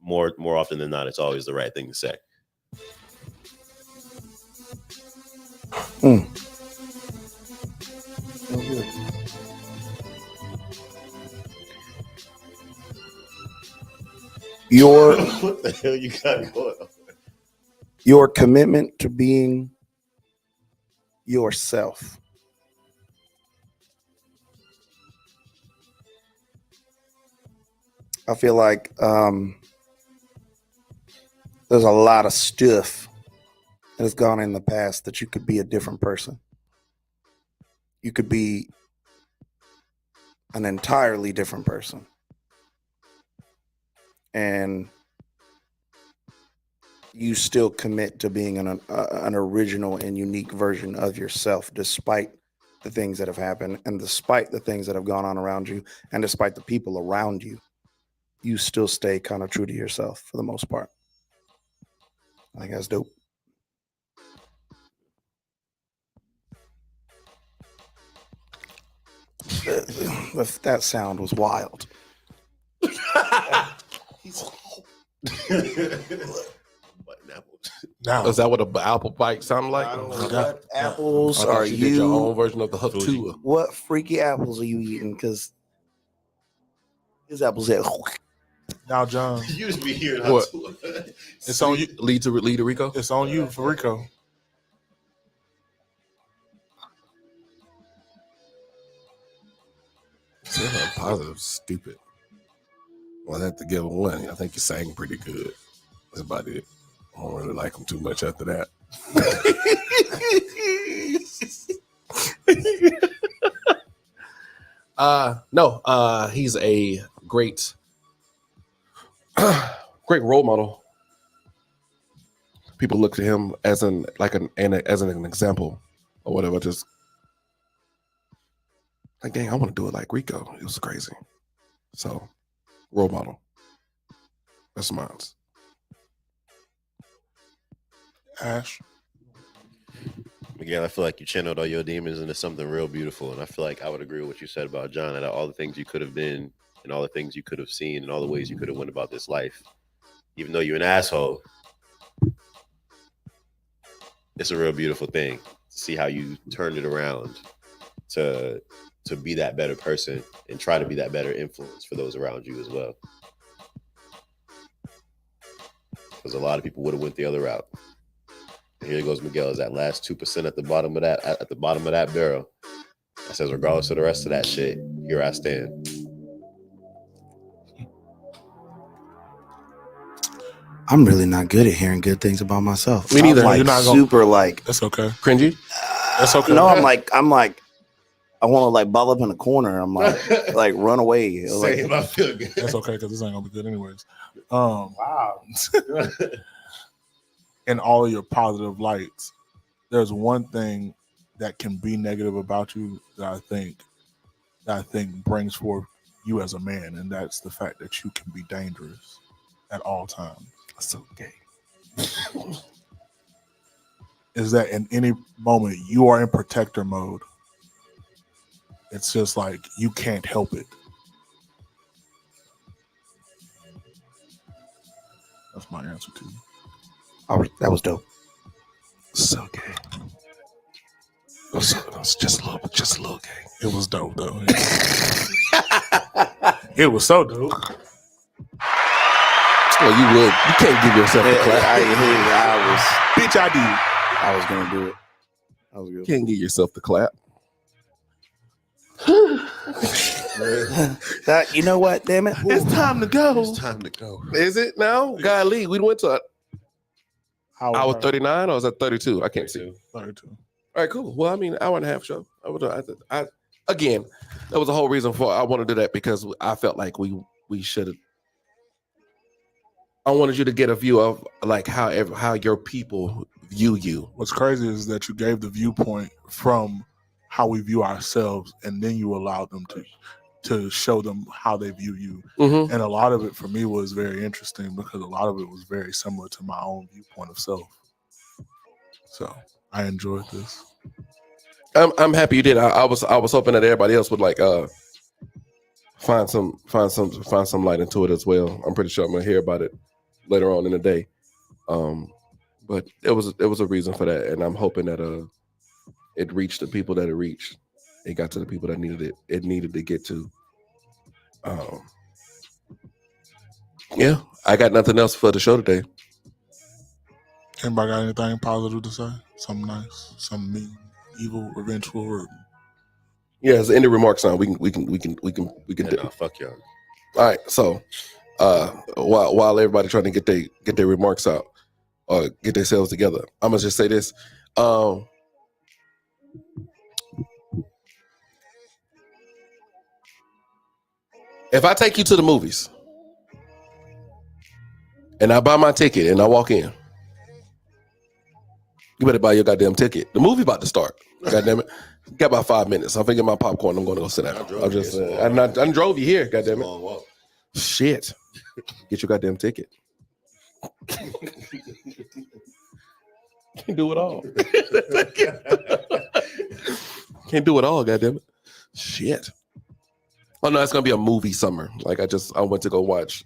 more often than not, it's always the right thing to say. What the hell you got going on? Your commitment to being yourself. I feel like there's a lot of stuff that has gone in the past that you could be a different person. You could be an entirely different person. And you still commit to being an original and unique version of yourself, despite the things that have happened and despite the things that have gone on around you and despite the people around you. You still stay kind of true to yourself for the most part. I think that's dope. That sound was wild. Now, is that what an apple bite sound like? I don't know what apples are you did your own version of the Huftua. What freaky apples are you eating? Because his apples are. Now, John. You just be hearing what? Huftua. It's on you. Lead to Rico. It's on you for Rico. Positive, stupid. Well, I have to give him one. I think he sang pretty good. That's about it. I don't really like him too much after that. No, he's a great role model. People look to him as an example or whatever. Just like, dang, I want to do it like Rico. It was crazy. So, role model. That's mine. Ash. Miguel, I feel like you channeled all your demons into something real beautiful. And I feel like I would agree with what you said about John, that all the things you could have been and all the things you could have seen and all the ways you could have went about this life, even though you're an asshole, it's a real beautiful thing to see how you turned it around to be that better person and try to be that better influence for those around you as well. Because a lot of people would have went the other route. And here goes Miguel, is that last 2% at the bottom of that barrel. That says, regardless of the rest of that shit, here I stand. I'm really not good at hearing good things about myself. Me neither. I'm like You're not super like That's okay. Cringy. That's okay. No, I'm like I want to like ball up in a corner. I'm like run away. Like, Same, I feel good. That's okay because this ain't gonna be good anyways. wow. In all of your positive lights, there's one thing that can be negative about you that I think brings forth you as a man, and that's the fact that you can be dangerous at all times. That's okay. Is that in any moment you are in protector mode? It's just like you can't help it. That's my answer to you. That was dope. It's okay. It was just a little gay. It was dope though. It was so dope. Well, you can't give yourself a clap. Bitch, I did. I was gonna do it. That was good. Can't give yourself the clap. You know what? Damn it! It's time to go. It's time to go. Is it now? Golly, we went to hour 39 or is that 32? I can't see. 32. All right, cool. Well, I mean, hour and a half show. Again, that was the whole reason for I wanted to do that because I felt like we should have. I wanted you to get a view of like how your people view you. What's crazy is that you gave the viewpoint from how we view ourselves, and then you allowed them to show them how they view you. Mm-hmm. And a lot of it for me was very interesting because a lot of it was very similar to my own viewpoint of self. So I enjoyed this. I'm happy you did. I was hoping that everybody else would like find some light into it as well. I'm pretty sure I'm gonna hear about it later on in the day. But it was a reason for that, and I'm hoping that it reached the people that it reached. It got to the people that needed it. It needed to get to. Yeah, I got nothing else for the show today. Anybody got anything positive to say? Something nice, something mean, evil, revengeful, or yeah, it's any remarks on. We can No, fuck y'all. All right, so while everybody trying to get their remarks out or get themselves together, I'm gonna just say this. If I take you to the movies and I buy my ticket and I walk in, you better buy your goddamn ticket. The movie about to start. Goddamn it. Got about 5 minutes. I'm finna get my popcorn. I'm going to go sit down. I drove you here. Goddamn it. Long walk. Shit. Get your goddamn ticket. Can't do it all. Can't do it all, goddamn it. Shit. Oh no, it's gonna be a movie summer. Like I went to go watch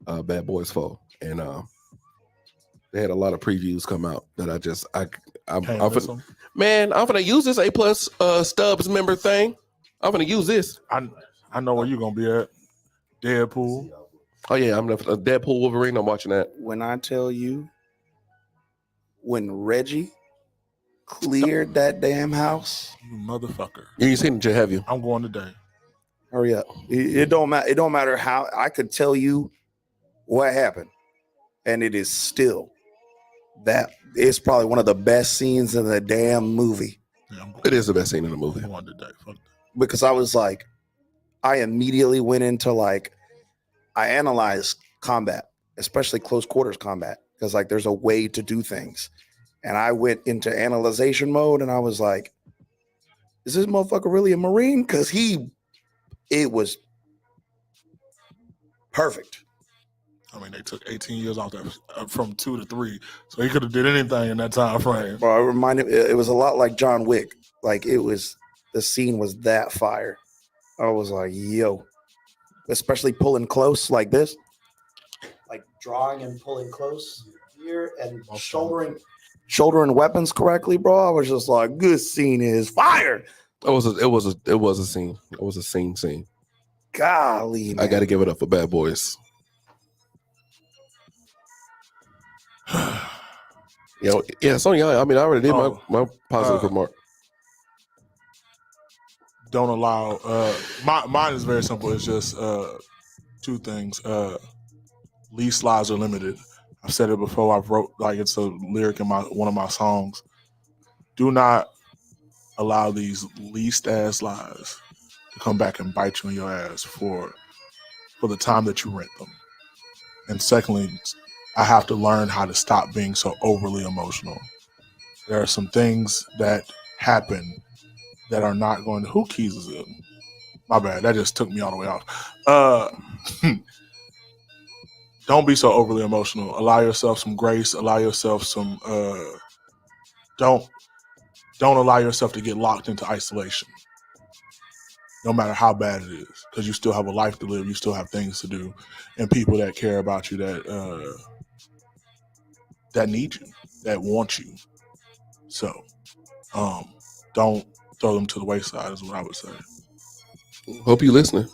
Bad Boys 4, and they had a lot of previews come out that I'm gonna use this A+ Stubbs member thing. I'm gonna use this. I know where you're gonna be at. Deadpool. Oh yeah, I'm a Deadpool Wolverine. I'm watching that. When I tell you, when Reggie cleared that damn house, You motherfucker. You ain't seen it yet, have you? I'm going today. Hurry up. It don't matter. It don't matter how I could tell you what happened, and it is still that it's probably one of the best scenes in the damn movie. It is the best scene in the movie. Because I was like, I immediately went into like, I analyzed combat, especially close quarters combat, because like there's a way to do things. And I went into analyzation mode and I was like, is this motherfucker really a Marine? Because it was perfect. I mean, they took 18 years off that from 2 to 3, so he could have did anything in that time frame. Bro, it was a lot like John Wick. Like the scene was that fire. I was like, yo, especially pulling close like this, like drawing and pulling close here and shouldering weapons correctly, bro. I was just like, this scene is fire. It was a scene. It was a scene. Golly, man. I got to give it up for Bad Boys. Yeah, it's on y'all. I mean, I already did my positive remark. Don't allow. Mine is very simple. It's just 2 things. Least lies are limited. I've said it before. I've wrote like it's a lyric in one of my songs. Do not allow these least ass lies to come back and bite you in your ass for the time that you rent them. And secondly, I have to learn how to stop being so overly emotional. There are some things that happen that are not going to. Who keys is it? My bad. That just took me all the way off. Don't be so overly emotional. Allow yourself some grace. Allow yourself some. Don't allow yourself to get locked into isolation. No matter how bad it is, because you still have a life to live. You still have things to do, and people that care about you that need you, that want you. So, don't throw them to the wayside is what I would say. Hope you listening.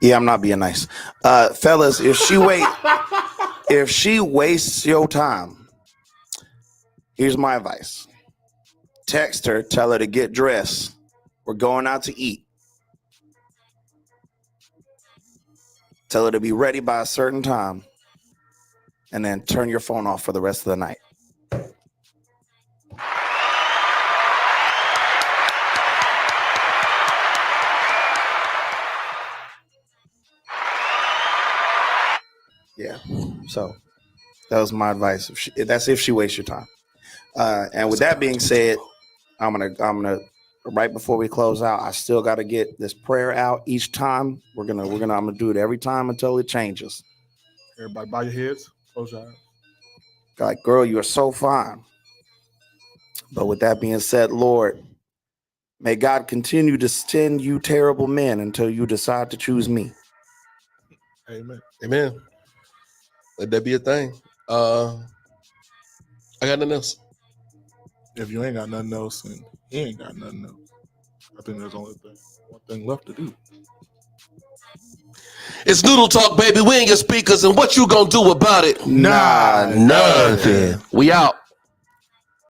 Yeah, I'm not being nice. Fellas, if she wastes your time, here's my advice. Text her, tell her to get dressed. We're going out to eat. Tell her to be ready by a certain time. And then turn your phone off for the rest of the night. Yeah. So that was my advice. That's if she wastes your time. And with that being said, I'm gonna right before we close out, I still got to get this prayer out each time. I'm gonna do it every time until it changes. Everybody bow your heads. Close your eyes. Like, girl, you are so fine. But with that being said, Lord, may God continue to send you terrible men until you decide to choose me. Amen. Let that be a thing. I got nothing else. If you ain't got nothing else, and he ain't got nothing else, I think there's only one thing left to do. It's Noodle Talk, baby. We in your speakers, and what you gonna do about it? Nah, nothing. We out.